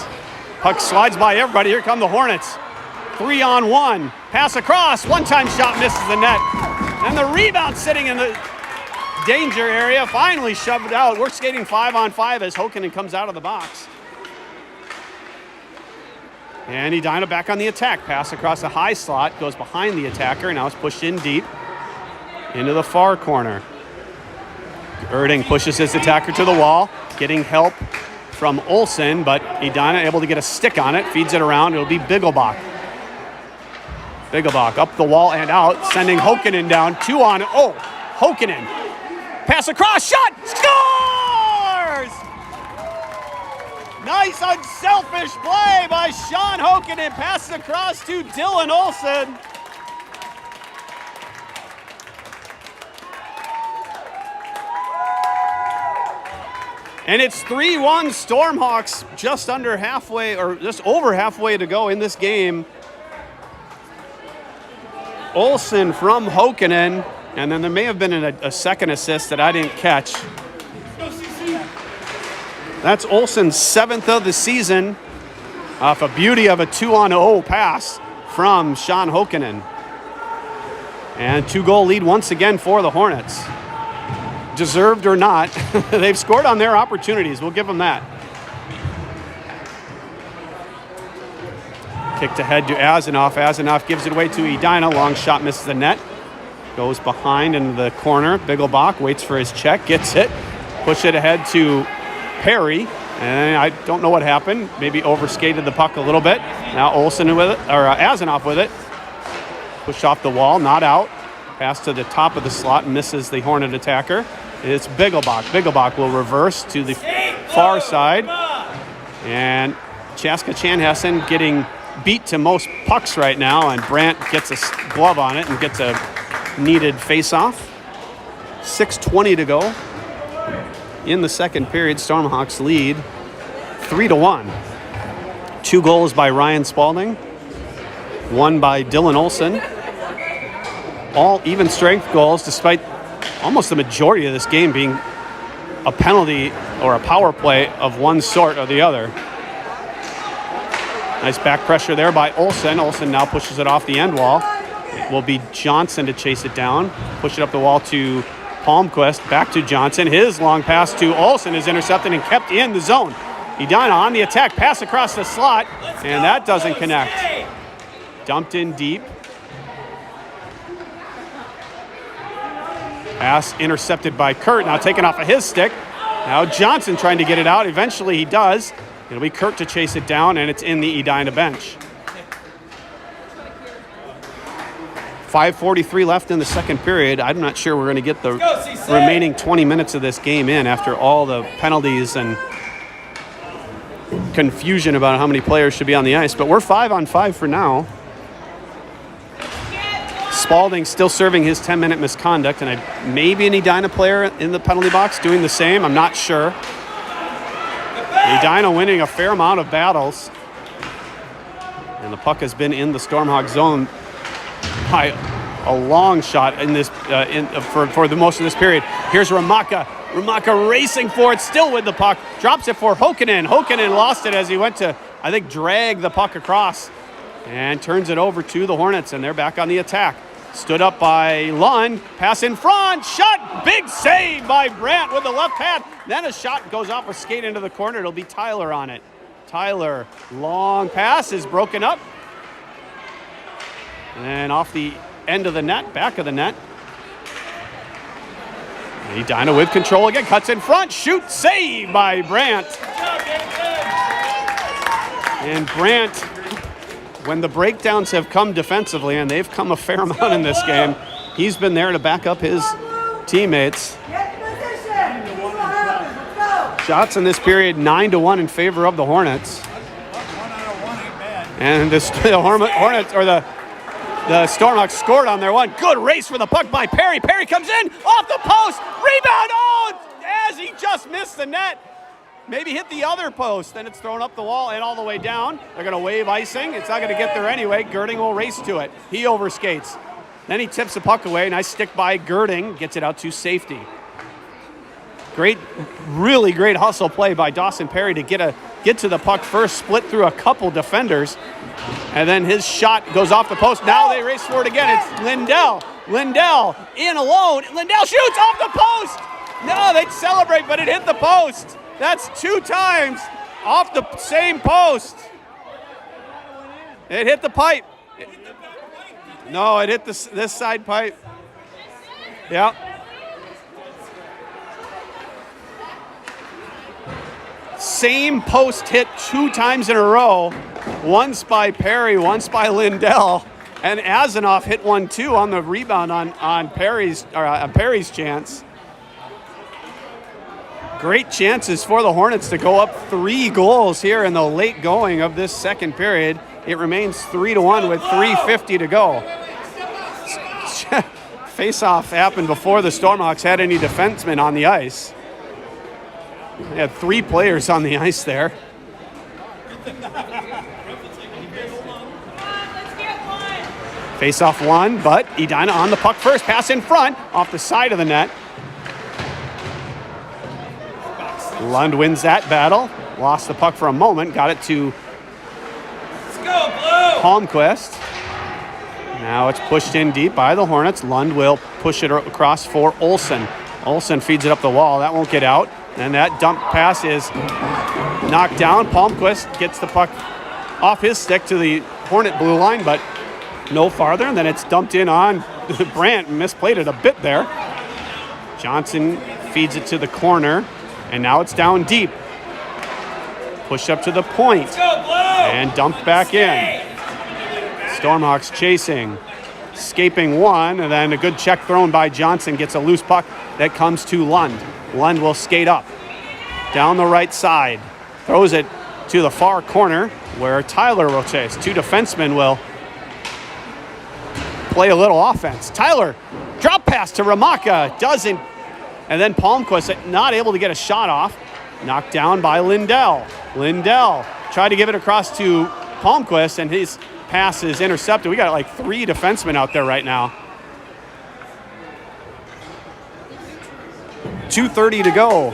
puck slides by everybody. Here come the Hornets. 3-on-1. Pass across. One-time shot misses the net. And the rebound sitting in the danger area. Finally shoved out. We're skating 5-on-5 as Hokkinen comes out of the box. And Edina back on the attack. Pass across the high slot. Goes behind the attacker. Now it's pushed in deep. Into the far corner. Erding pushes his attacker to the wall. Getting help from Olson, but Edina able to get a stick on it. Feeds it around. It'll be Biggelbach. Biggelbach up the wall and out. Sending Hokkinen down. 2-on. Oh, Hokkinen. Pass across. Shot. Scores! Nice unselfish play by Sean Hokkinen. Passes across to Dylon Olson. And it's 3-1 Stormhawks, just under halfway, or just over halfway to go in this game. Olson from Hokkinen, and then there may have been a second assist that I didn't catch. That's Olson's 7th of the season off a beauty of a 2-on-0 pass from Sean Hokkinen. And 2-goal lead once again for the Hornets. Deserved or not, they've scored on their opportunities. We'll give them that. Kicked ahead to Azanoff. Azanoff gives it away to Edina. Long shot misses the net. Goes behind into the corner. Biggelbach waits for his check. Gets it. Push it ahead to Perry. And I don't know what happened. Maybe overskated the puck a little bit. Now Olson with it, or Azanoff with it. Pushed off the wall. Not out. Pass to the top of the slot. Misses the Hornet attacker. It's Biggelbach. Biggelbach will reverse to the far side. And Chaska Chanhassen getting beat to most pucks right now, and Brandt gets a glove on it and gets a needed face-off. 6:20 to go in the second period. Stormhawks lead 3-1. 2 goals by Ryan Spalding, 1 by Dylon Olson. All even strength goals, despite almost the majority of this game being a penalty or a power play of one sort or the other. Nice back pressure there by Olson. Olson now pushes it off the end wall. It will be Johnson to chase it down. Push it up the wall to Palmquist. Back to Johnson. His long pass to Olson is intercepted and kept in the zone. Edina on the attack. Pass across the slot. And that doesn't connect. Dumped in deep. Pass intercepted by Kurt. Now taken off of his stick. Now Johnson trying to get it out. Eventually he does. It'll be Kurt to chase it down, and it's in the Edina bench. 5:43 left in the second period. I'm not sure we're going to get the remaining 20 minutes of this game in after all the penalties and confusion about how many players should be on the ice. But we're 5-on-5 for now. Spalding still serving his 10-minute misconduct, and maybe an Edina player in the penalty box doing the same. I'm not sure. Edina winning a fair amount of battles. And the puck has been in the Stormhawk zone by a long shot in this for the most of this period. Here's Ramaka Ramaka racing for it, still with the puck. Drops it for Hokanen. Hokanen lost it as he went to, I think, drag the puck across. And turns it over to the Hornets, and they're back on the attack. Stood up by Lund. Pass in front. Shot. Big save by Brandt with the left pad. Then a shot goes off a skate into the corner. It'll be Tyler on it. Tyler, long pass is broken up. And off the end of the net, back of the net. Edina with control again. Cuts in front. Shoot. Save by Brandt. And Brandt, when the breakdowns have come defensively, and they've come a fair amount in this game, he's been there to back up his teammates. Shots in this period 9-1 in favor of the Hornets. And the Hornets, or the Stormhawks scored on their one. Good race for the puck by Perry. Perry comes in off the post. Rebound. Oh, as he just missed the net. Maybe hit the other post. Then it's thrown up the wall and all the way down. They're going to wave icing. It's not going to get there anyway. Girding will race to it. He overskates. Then he tips the puck away. Nice stick by Girding. Gets it out to safety. Great, really great hustle play by Dawson Perry to get to the puck first. Split through a couple defenders. And then his shot goes off the post. Now they race for it again. It's Lindell. Lindell in alone. Lindell shoots off the post. No, they'd celebrate, but it hit the post. That's 2 times off the same post. It hit the pipe. No, it hit this side pipe. Yeah. Same post hit 2 times in a row. Once by Perry, once by Lindell. And Azanoff hit one too on the rebound on Perry's chance. Great chances for the Hornets to go up 3 goals here in the late going of this second period. It remains 3-1 with 3:50 to go. Face-off happened before the Stormhawks had any defensemen on the ice. They had 3 players on the ice there. Face-off one, but Edina on the puck first. Pass in front, off the side of the net. Lund wins that battle. Lost the puck for a moment. Got it to Palmquist. Now it's pushed in deep by the Hornets. Lund will push it across for Olson. Olson feeds it up the wall. That won't get out. And that dump pass is knocked down. Palmquist gets the puck off his stick to the Hornet blue line, but no farther. And then it's dumped in on Brandt. Misplayed it a bit there. Johnson feeds it to the corner. And now it's down deep. Push up to the point. And dumped back in. Stormhawks chasing. Escaping one. And then a good check thrown by Johnson. Gets a loose puck that comes to Lund. Lund will skate up. Down the right side. Throws it to the far corner where Tyler will chase. 2 defensemen will play a little offense. Tyler, drop pass to Ramaka. Doesn't. And then Palmquist not able to get a shot off. Knocked down by Lindell. Lindell tried to give it across to Palmquist, and his pass is intercepted. We got like 3 defensemen out there right now. 2:30 to go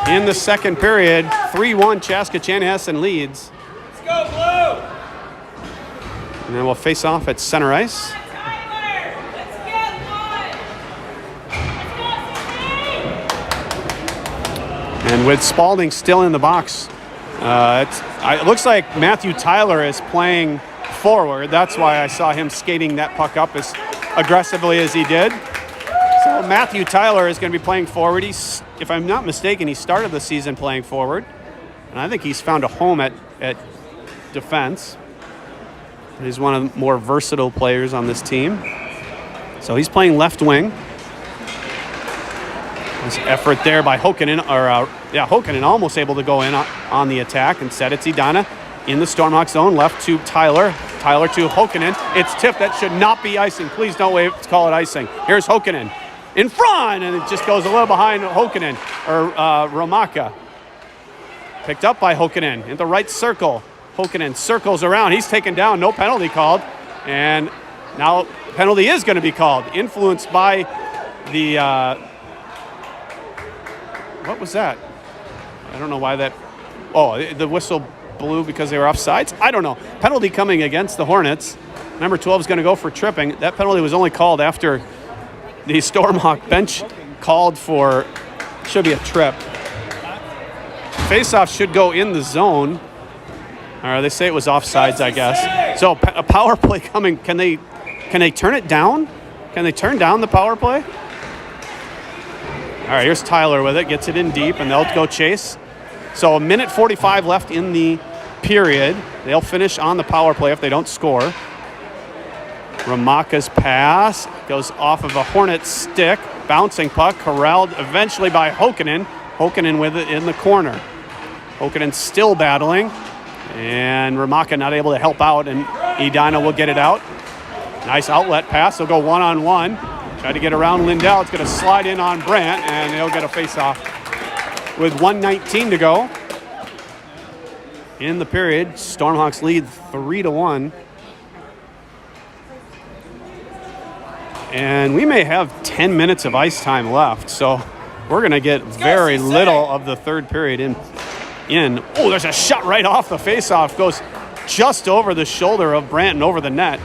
in the second period. 3-1 Chaska Chanhassen leads. Let's go, Blue! And then we'll face off at center ice. And with Spalding still in the box, it looks like Matthew Tyler is playing forward. That's why I saw him skating that puck up as aggressively as he did. So Matthew Tyler is going to be playing forward. If I'm not mistaken, he started the season playing forward. And I think he's found a home at defense. He's one of the more versatile players on this team. So he's playing left wing. This effort there by Hokanen, Hokanen almost able to go in on the attack. Instead, it's Edina in the Stormhawk zone, left to Tyler. Tyler to Hokanen. It's tipped. That should not be icing. Please don't wave. Let's call it icing. Here's Hokanen in front, and it just goes a little behind Hokanen, or Ramaka. Picked up by Hokanen in the right circle. Hokanen circles around. He's taken down. No penalty called. And now penalty is going to be called. Influenced by the What was that? I don't know why that. Oh, the whistle blew because they were offsides? I don't know. Penalty coming against the Hornets. Number 12 is going to go for tripping. That penalty was only called after the Stormhawk bench called for, should be a trip. Faceoff should go in the zone. Or they say it was offsides, I guess. So a power play coming. Can they turn it down? Can they turn down the power play? All right, here's Tyler with it. Gets it in deep, and they'll go chase. So 1:45 left in the period. They'll finish on the power play if they don't score. Ramaka's pass goes off of a Hornet stick. Bouncing puck, corralled eventually by Hokanen. Hokanen with it in the corner. Hokanen still battling. And Ramaka not able to help out, and Edina will get it out. Nice outlet pass. They'll go one-on-one. Try to get around Lindell. It's going to slide in on Brandt, and they'll get a face-off. With 1:19 to go in the period, Stormhawks lead 3-1. And we may have 10 minutes of ice time left, so we're going to get very little of the third period in. Oh, there's a shot right off the face-off. Goes just over the shoulder of Brandt and over the net.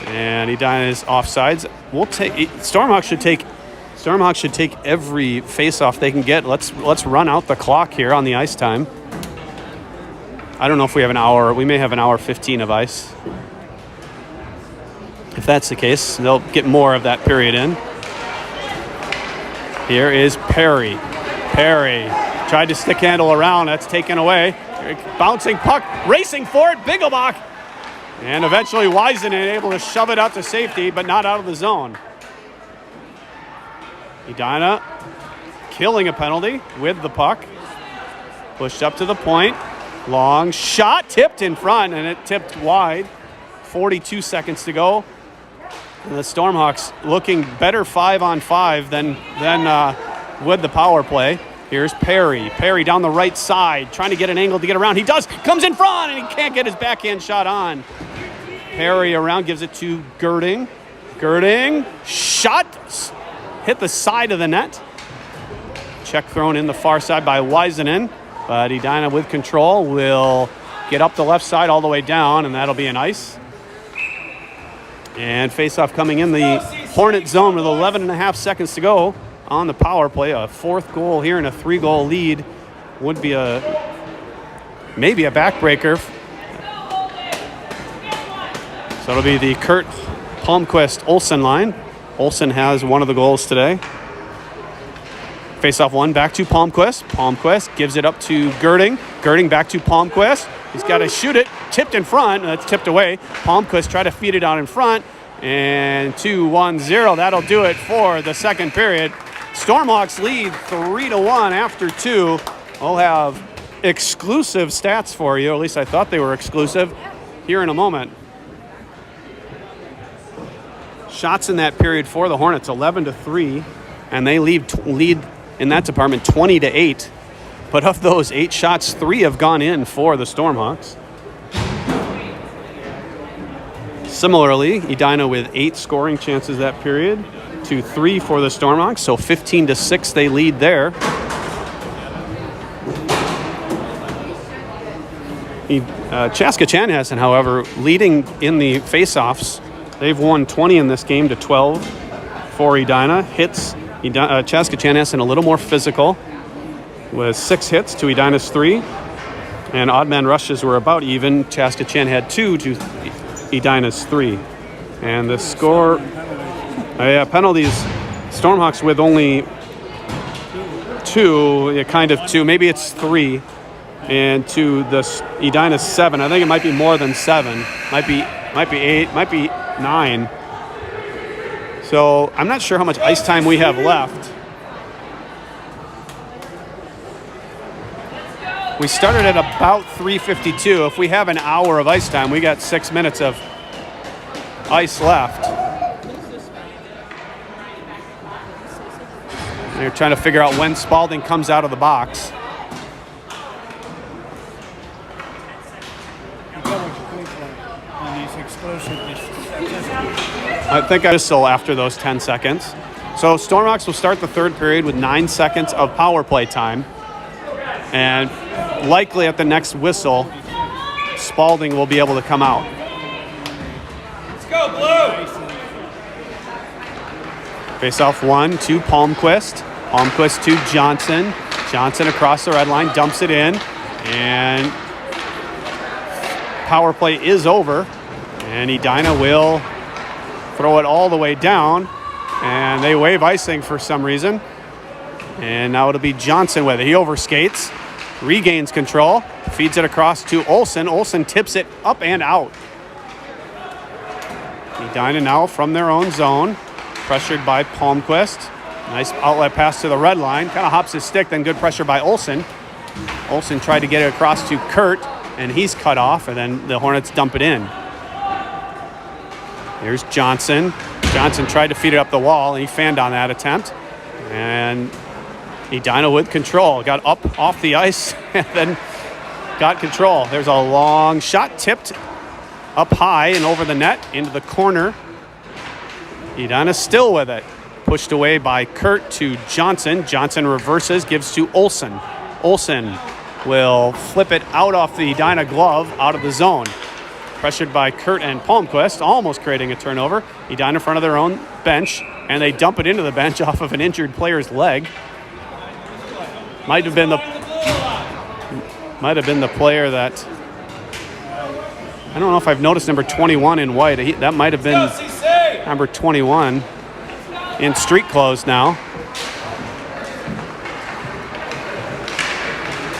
And Edina is offsides. We'll take Stormhawks should take every face-off they can get. Let's run out the clock here on the ice time. I don't know if we have an hour. We may have an hour 15 of ice. If that's the case, they'll get more of that period in. Here is Perry. Perry tried to stick handle around. That's taken away. Bouncing puck, racing for it, Bigelbach. And eventually Weisenen able to shove it out to safety, but not out of the zone. Edina killing a penalty with the puck. Pushed up to the point. Long shot, tipped in front, and it tipped wide. 42 seconds to go. And the Stormhawks looking better 5-on-5 than with the power play. Here's Perry. Perry down the right side, trying to get an angle to get around. He does, comes in front, and he can't get his backhand shot on. Perry around, gives it to Girding. Girding, shot, hit the side of the net. Check thrown in the far side by Weisenen, but Edina with control will get up the left side all the way down, and that'll be an ice. And face-off coming in the Hornet zone with 11.5 seconds to go on the power play. A fourth goal here and a 3-goal lead would be maybe a backbreaker. So it'll be the Kurt Palmquist Olson line. Olson has one of the goals today. Face-off one, back to Palmquist. Palmquist gives it up to Girding. Girding back to Palmquist. He's got to shoot it. Tipped in front. That's tipped away. Palmquist try to feed it out in front. And 2-1-0. That'll do it for the second period. Stormhawks lead 3-1 after 2. I'll have exclusive stats for you. At least I thought they were exclusive. Here in a moment. Shots in that period for the Hornets, 11-3. And they lead in that department 20-8. But of those 8 shots, 3 have gone in for the Stormhawks. Similarly, Edina with 8 scoring chances that period to 3 for the Stormhawks. So 15-6 they lead there. Chaska Chanhassen, however, leading in the face-offs. They've won 20 in this game to 12 for Edina. Hits Chaska Chanhassen a little more physical with 6 hits to Edina's 3. And odd man rushes were about even. Chaska Chan had 2 to Edina's 3. And the score, penalties, Stormhawks with only 2, kind of 2, maybe it's 3. And to the Edina's 7. I think it might be more than 7. Might be 8, might be 9. So I'm not sure how much ice time we have left. We started at about 3:52. If we have an hour of ice time, we got 6 minutes of ice left. They're trying to figure out when Spalding comes out of the box. I think I whistle after those 10 seconds. So Stormhawks will start the third period with 9 seconds of power play time. And likely at the next whistle, Spalding will be able to come out. Let's go, Blue! Face off 1 to Palmquist. Palmquist to Johnson. Johnson across the red line, dumps it in. And power play is over. And Edina will throw it all the way down. And they wave icing for some reason. And now it'll be Johnson with it. He overskates, regains control, feeds it across to Olson. Olson tips it up and out. Edina now from their own zone, pressured by Palmquist. Nice outlet pass to the red line. Kind of hops his stick, then good pressure by Olson. Olson tried to get it across to Kurt, and he's cut off, and then the Hornets dump it in. Here's Johnson. Johnson tried to feed it up the wall, and he fanned on that attempt. And Edina with control. Got up off the ice and then got control. There's a long shot tipped up high and over the net into the corner. Edina still with it. Pushed away by Kurt to Johnson. Johnson reverses, gives to Olson. Olson will flip it out off the Edina glove out of the zone. Pressured by Kurt and Palmquist, almost creating a turnover. Edina in front of their own bench, and they dump it into the bench off of an injured player's leg. Might have been the player that, I don't know if I've noticed number 21 in white. That might have been number 21 in street clothes now.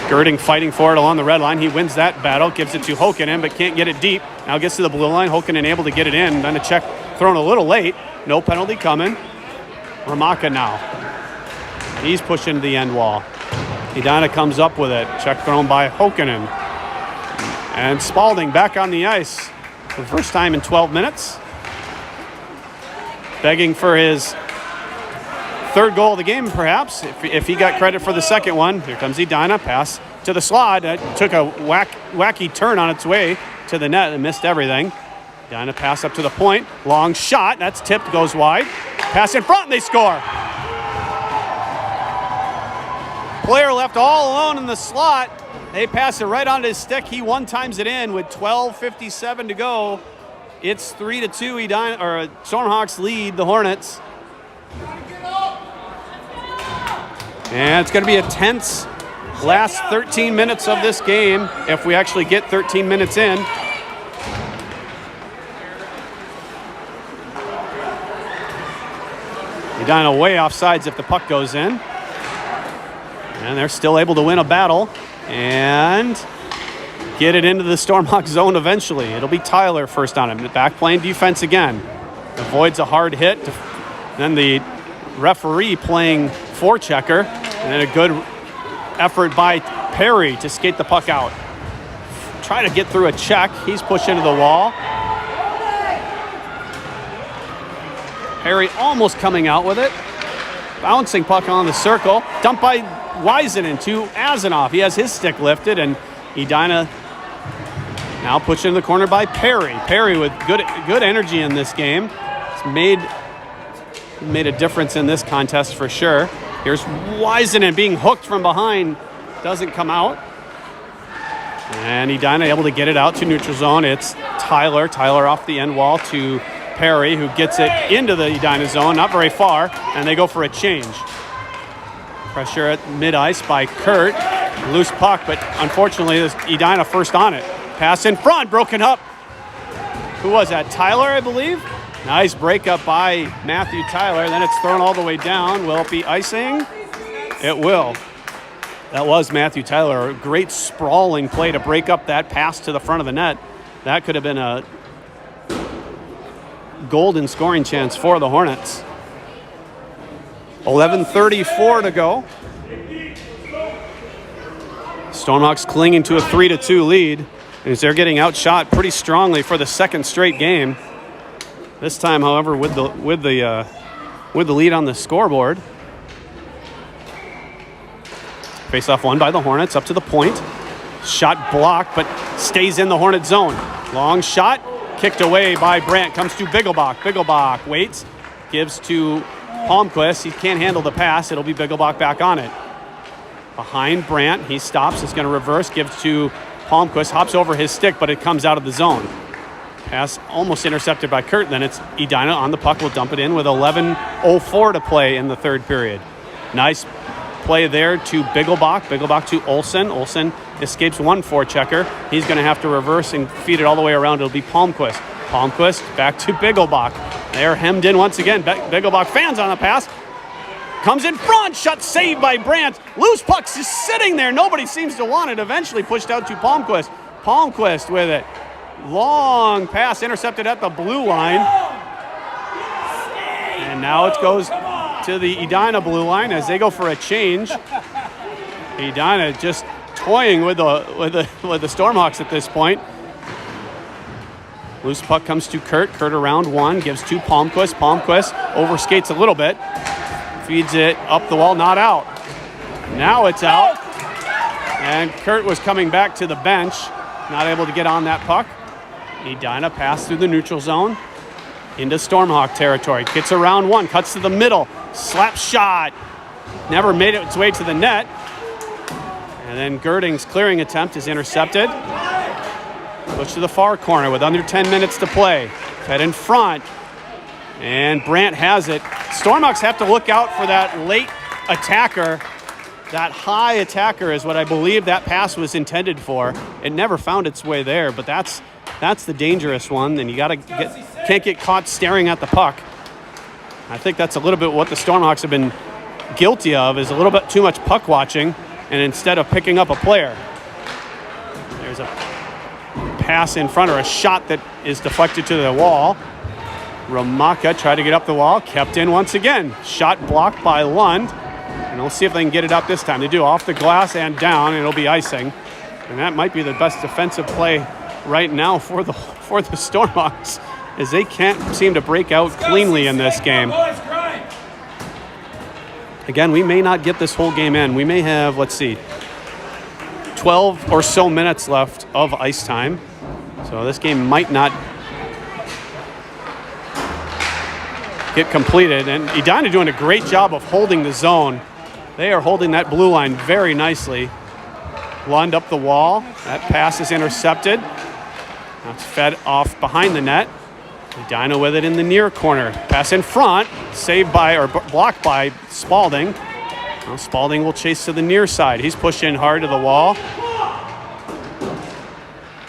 Girding fighting for it along the red line. He wins that battle, gives it to Hokanen, but can't get it deep. Now gets to the blue line. Hokanen able to get it in. Then a check thrown a little late. No penalty coming. Ramaka now. He's pushing the end wall. Edina comes up with it. Check thrown by Hokanen. And Spalding back on the ice for the first time in 12 minutes. Begging for his third goal of the game, perhaps, if he got credit for the second one. Here comes Edina. Pass to the slot. It took a wacky turn on its way to the net and missed everything. Edina pass up to the point. Long shot. That's tipped, goes wide. Pass in front, and they score. Player left all alone in the slot. They pass it right onto his stick. He one-times it in with 12:57 to go. It's 3-2. Edina, or Stormhawks lead the Hornets. And it's going to be a tense last 13 minutes of this game if we actually get 13 minutes in. Edina way off sides if the puck goes in. And they're still able to win a battle and get it into the Stormhawk zone eventually. It'll be Tyler first on him. Back playing defense again. Avoids a hard hit. Then the referee playing forechecker. And then a good effort by Perry to skate the puck out. Try to get through a check. He's pushed into the wall. Perry almost coming out with it. Bouncing puck on the circle. Dumped by Weisenen to Azanoff. He has his stick lifted, and Edina now pushed into the corner by Perry. Perry with good energy in this game. It's made a difference in this contest for sure. Here's Weisenen being hooked from behind. Doesn't come out. And Edina able to get it out to neutral zone. It's Tyler. Tyler off the end wall to Perry, who gets it into the Edina zone. Not very far. And they go for a change. Pressure at mid-ice by Kurt. Loose puck, but unfortunately, Edina first on it. Pass in front, broken up. Who was that? Tyler, I believe? Nice breakup by Matthew Tyler. Then it's thrown all the way down. Will it be icing? It will. That was Matthew Tyler. A great sprawling play to break up that pass to the front of the net. That could have been a golden scoring chance for the Hornets. 11:34 to go. Stormhawks clinging to a 3-2 lead as they're getting outshot pretty strongly for the second straight game. This time, however, with the lead on the scoreboard. Face-off won by the Hornets up to the point. Shot blocked, but stays in the Hornet zone. Long shot, kicked away by Brandt. Comes to Bigglebach. Bigglebach waits, gives to Palmquist. He can't handle the pass. It'll be Bigglebach back on it. Behind Brandt, he stops. It's going to reverse, gives to Palmquist, hops over his stick, but it comes out of the zone. Pass almost intercepted by Kurt. Then it's Edina on the puck. Will dump it in with 11:04 to play in the third period. Nice play there to Bigglebach. Bigglebach to Olson. Olson escapes one forechecker. He's going to have to reverse and feed it all the way around. It'll be Palmquist. Palmquist back to Bigglebach. They're hemmed in once again. Bigglebach fans on the pass. Comes in front. Shot saved by Brandt. Loose puck's just sitting there. Nobody seems to want it. Eventually pushed out to Palmquist. Palmquist with it. Long pass intercepted at the blue line. And now it goes to the Edina blue line as they go for a change. Edina just toying with the Stormhawks at this point. Loose puck comes to Kurt. Kurt around one, gives to Palmquist. Palmquist overskates a little bit. Feeds it up the wall, not out. Now it's out. And Kurt was coming back to the bench, not able to get on that puck. Edina passed through the neutral zone into Stormhawk territory. Gets around one, cuts to the middle. Slap shot. Never made its way to the net. And then Girding's clearing attempt is intercepted. Push to the far corner with under 10 minutes to play. Fed in front. And Brandt has it. Stormhawks have to look out for that late attacker. That high attacker is what I believe that pass was intended for. It never found its way there, but that's the dangerous one. And you can't get caught staring at the puck. I think that's a little bit what the Stormhawks have been guilty of, is a little bit too much puck watching, and instead of picking up a player. There's a pass in front, or a shot that is deflected to the wall. Ramaka tried to get up the wall, kept in once again. Shot blocked by Lund, and we'll see if they can get it up this time. They do, off the glass and down, and it'll be icing. And that might be the best defensive play right now for the Stormhawks, as they can't seem to break out cleanly in this game. Again, we may not get this whole game in. We may have, 12 or so minutes left of ice time. So this game might not get completed. And Edina doing a great job of holding the zone. They are holding that blue line very nicely. Lund up the wall. That pass is intercepted. That's fed off behind the net. Edina with it in the near corner. Pass in front, saved by, or blocked by Spalding. Well, Spalding will chase to the near side. He's pushed in hard to the wall.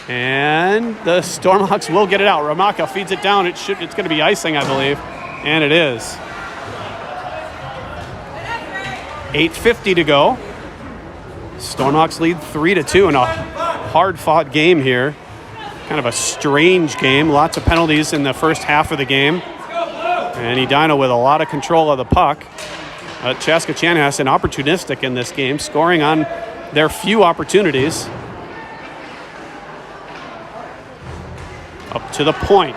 And the Stormhawks will get it out. Ramaka feeds it down. It's going to be icing, I believe. And it is. 8:50 to go. Stormhawks lead 3-2 in a hard-fought game here. Kind of a strange game. Lots of penalties in the first half of the game. And Edina with a lot of control of the puck. Chaska Chanhassen opportunistic in this game, scoring on their few opportunities. Up to the point.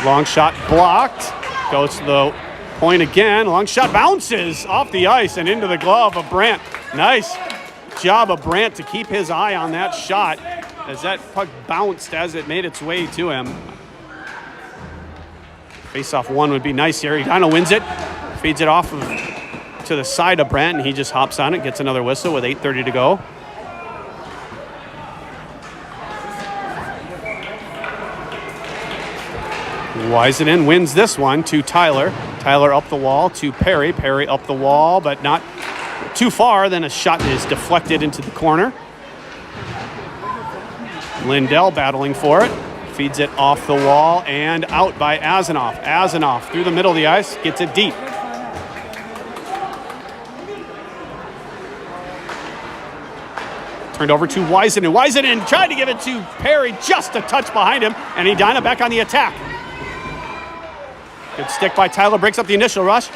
Long shot blocked. Goes to the point again. Long shot bounces off the ice and into the glove of Brandt. Nice job of Brandt to keep his eye on that shot, as that puck bounced as it made its way to him. Face-off one would be nice here. Edina wins it, feeds it off to the side of Brandt, and he just hops on it, gets another whistle with 8:30 to go. Wisenen wins this one to Tyler. Tyler up the wall to Perry. Perry up the wall, but not too far. Then a shot is deflected into the corner. Lindell battling for it. Feeds it off the wall and out by Azanoff. Azanoff through the middle of the ice, gets it deep. Turned over to Wisenen. Wisenen tried to give it to Perry, just a touch behind him, and Edina back on the attack. Good stick by Tyler, breaks up the initial rush,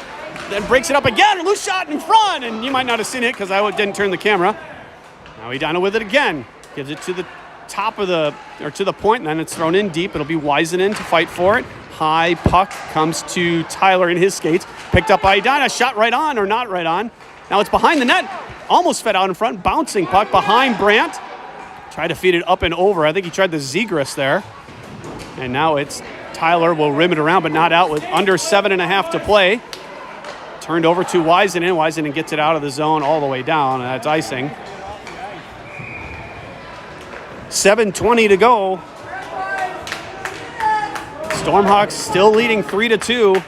then breaks it up again. Loose shot in front, and you might not have seen it because I didn't turn the camera. Now Edina with it again. Gives it to the top of to the point, and then it's thrown in deep. It'll be Wisenen to fight for it. High puck comes to Tyler in his skates. Picked up by Edina, shot right on, or not right on. Now it's behind the net. Almost fed out in front, bouncing puck behind Brandt. Tried to feed it up and over. I think he tried the Zegras there. And now it's Tyler will rim it around, but not out with under 7.5 to play. Turned over to Wisenen. Wisenen gets it out of the zone all the way down, and that's icing. 7:20 to go. Stormhawks still leading 3-2.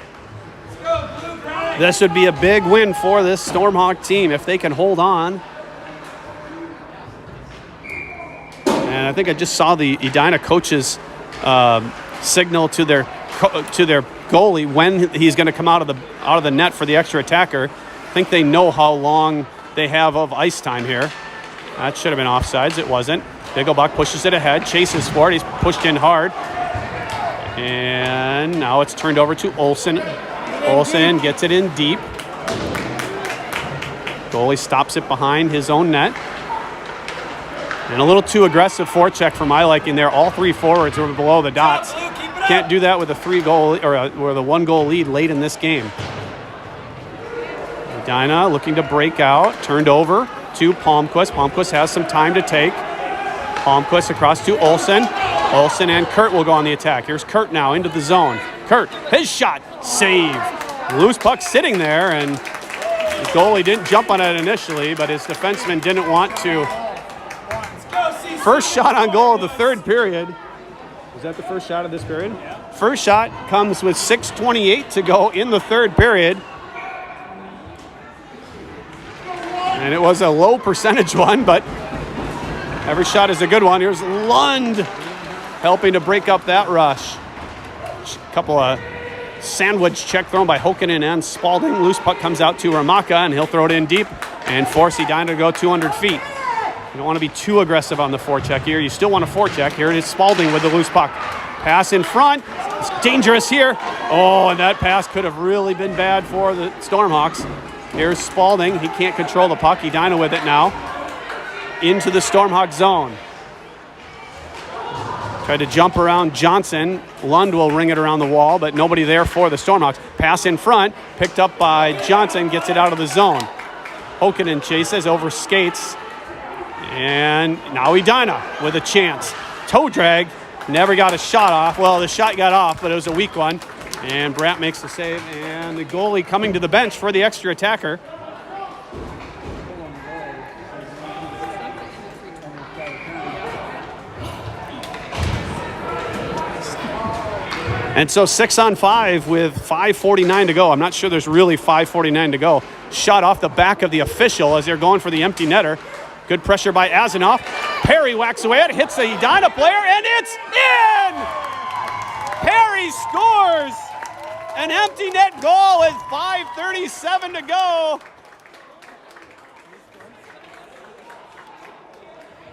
This would be a big win for this Stormhawk team if they can hold on. And I think I just saw the Edina coaches signal to their goalie when he's going to come out of the net for the extra attacker. I think they know how long they have of ice time here. That should have been offsides. It wasn't. Bigglebuck pushes it ahead, chases for it. He's pushed in hard. And now it's turned over to Olson. Olson gets it in deep. Goalie stops it behind his own net. And a little too aggressive forecheck for my liking there. All three forwards were below the dots. Can't do that with a 1-goal lead late in this game. Edina looking to break out. Turned over to Palmquist. Palmquist has some time to take. Palmquist across to Olson. Olson and Kurt will go on the attack. Here's Kurt now into the zone. Kurt, his shot, save. Loose puck sitting there, and the goalie didn't jump on it initially, but his defenseman didn't want to. First shot on goal of the third period. Is that the first shot of this period? First shot comes with 6:28 to go in the third period. And it was a low percentage one, but every shot is a good one. Here's Lund helping to break up that rush. A couple of sandwich check thrown by Hokkinen and Spalding. Loose puck comes out to Ramaka, and he'll throw it in deep and force Edina to go 200 feet. You don't want to be too aggressive on the forecheck here. You still want a forecheck. Here it is Spalding with the loose puck. Pass in front. It's dangerous here. Oh, and that pass could have really been bad for the Stormhawks. Here's Spalding. He can't control the puck. Edina with it now. Into the Stormhawk zone. Tried to jump around Johnson. Lund will ring it around the wall, but nobody there for the Stormhawks. Pass in front. Picked up by Johnson. Gets it out of the zone. Hokkinen chases over skates. And now Edina with a chance. Toe drag. Never got a shot off. Well, the shot got off, but it was a weak one. And Brandt makes the save. And the goalie coming to the bench for the extra attacker. And so 6-on-5 with 5:49 to go. I'm not sure there's really 5:49 to go. Shot off the back of the official as they're going for the empty netter. Good pressure by Azanoff. Perry whacks away at it, hits the Edina player, and it's in! Perry scores! An empty net goal with 5:37 to go.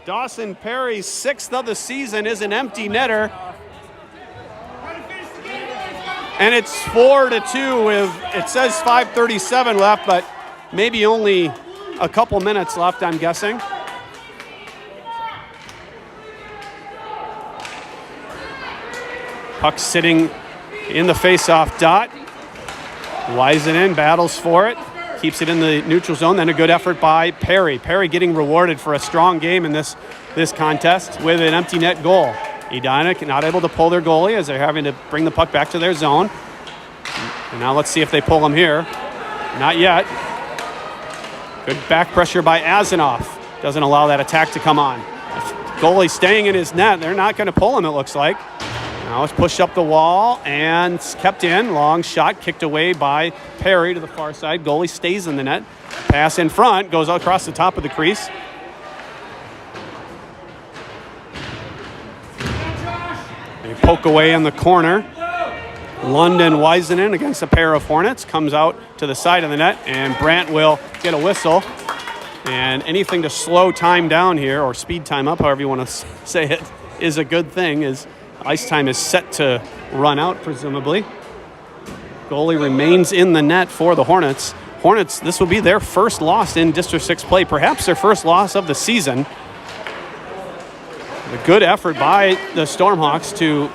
Dawson Perry, 6th of the season, is an empty netter. And it's 4-2 with, it says 5:37 left, but maybe only a couple minutes left, I'm guessing. Puck sitting in the face-off dot. Wisenen battles for it, keeps it in the neutral zone. Then a good effort by Perry. Perry getting rewarded for a strong game in this contest with an empty net goal. Edina not able to pull their goalie as they're having to bring the puck back to their zone. And now let's see if they pull him here. Not yet. Good back pressure by Azanoff. Doesn't allow that attack to come on. Goalie staying in his net. They're not going to pull him, it looks like. Now it's pushed up the wall and it's kept in. Long shot kicked away by Perry to the far side. Goalie stays in the net. Pass in front. Goes across the top of the crease. They poke away in the corner. London Wisenen against a pair of Hornets. Comes out to the side of the net, and Brandt will get a whistle. And anything to slow time down here, or speed time up, however you want to say it, is a good thing, as ice time is set to run out, presumably. Goalie remains in the net for the Hornets. Hornets, this will be their first loss in District 6 play, perhaps their first loss of the season. A good effort by the Stormhawks to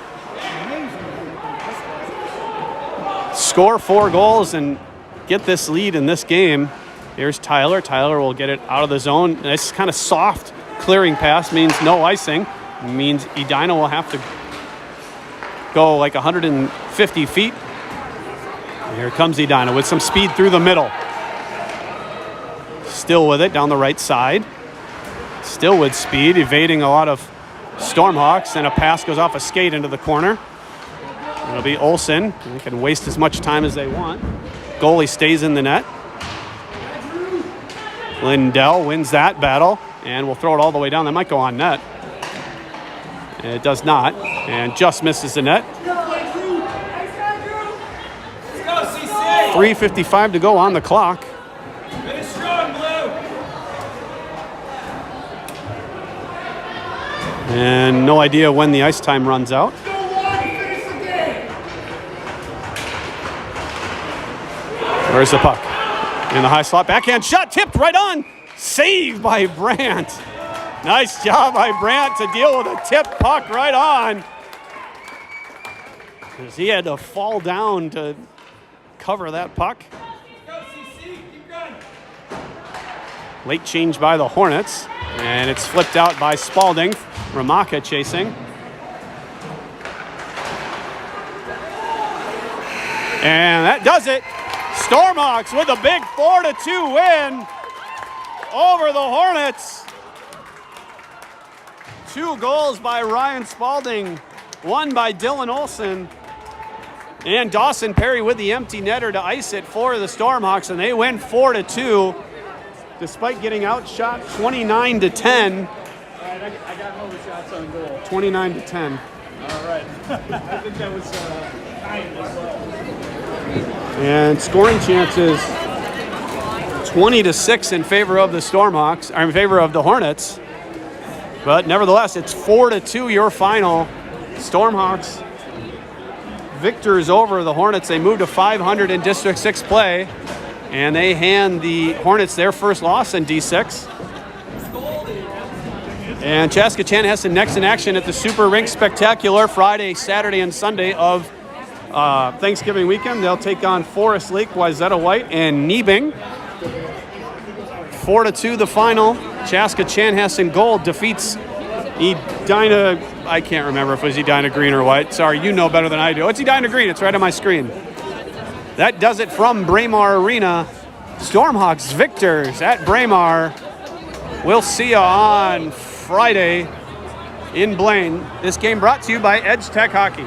score 4 goals and get this lead in this game. Here's Tyler. Tyler will get it out of the zone. This kind of soft clearing pass means no icing. It means Edina will have to go like 150 feet. Here comes Edina with some speed through the middle. Still with it down the right side. Still with speed, evading a lot of Stormhawks, and a pass goes off a skate into the corner. It'll be Olson. They can waste as much time as they want. Goalie stays in the net. Lindell wins that battle, and will throw it all the way down. That might go on net. It does not, and just misses the net. 3:55 to go on the clock. Finish strong, Blue. And no idea when the ice time runs out. Where's the puck? In the high slot, backhand shot, tipped right on. Saved by Brandt. Nice job by Brandt to deal with a tip puck right on. Because he had to fall down to cover that puck. Go, CC. Keep going. Late change by the Hornets. And it's flipped out by Spalding. Ramaka chasing. And that does it. Stormhawks with a big 4-2 win over the Hornets. 2 goals by Ryan Spalding, 1 by Dylon Olson, and Dawson Perry with the empty netter to ice it for the Stormhawks, and they win 4-2 despite getting outshot 29-10. All right, I got no shots on goal. 29-10. All right. I think that was kind as well. And scoring chances 20-6 in favor of the Stormhawks, or in favor of the Hornets. But nevertheless, it's 4-2 your final. Stormhawks victors over the Hornets. They move to 500 in District 6 play, and they hand the Hornets their first loss in D6. And Chaska Chanhassen next in action at the Super Rink Spectacular Friday, Saturday, and Sunday of Thanksgiving weekend. They'll take on Forest Lake, Wayzata White, and Niebing. 4-2 the final. Chaska Chanhassen Gold defeats Edina. I can't remember if it was Edina Green or White. Sorry, you know better than I do. It's Edina Green. It's right on my screen. That does it from Braemar Arena. Stormhawks victors at Braemar. We'll see you on Friday in Blaine. This game brought to you by Edge Tech Hockey.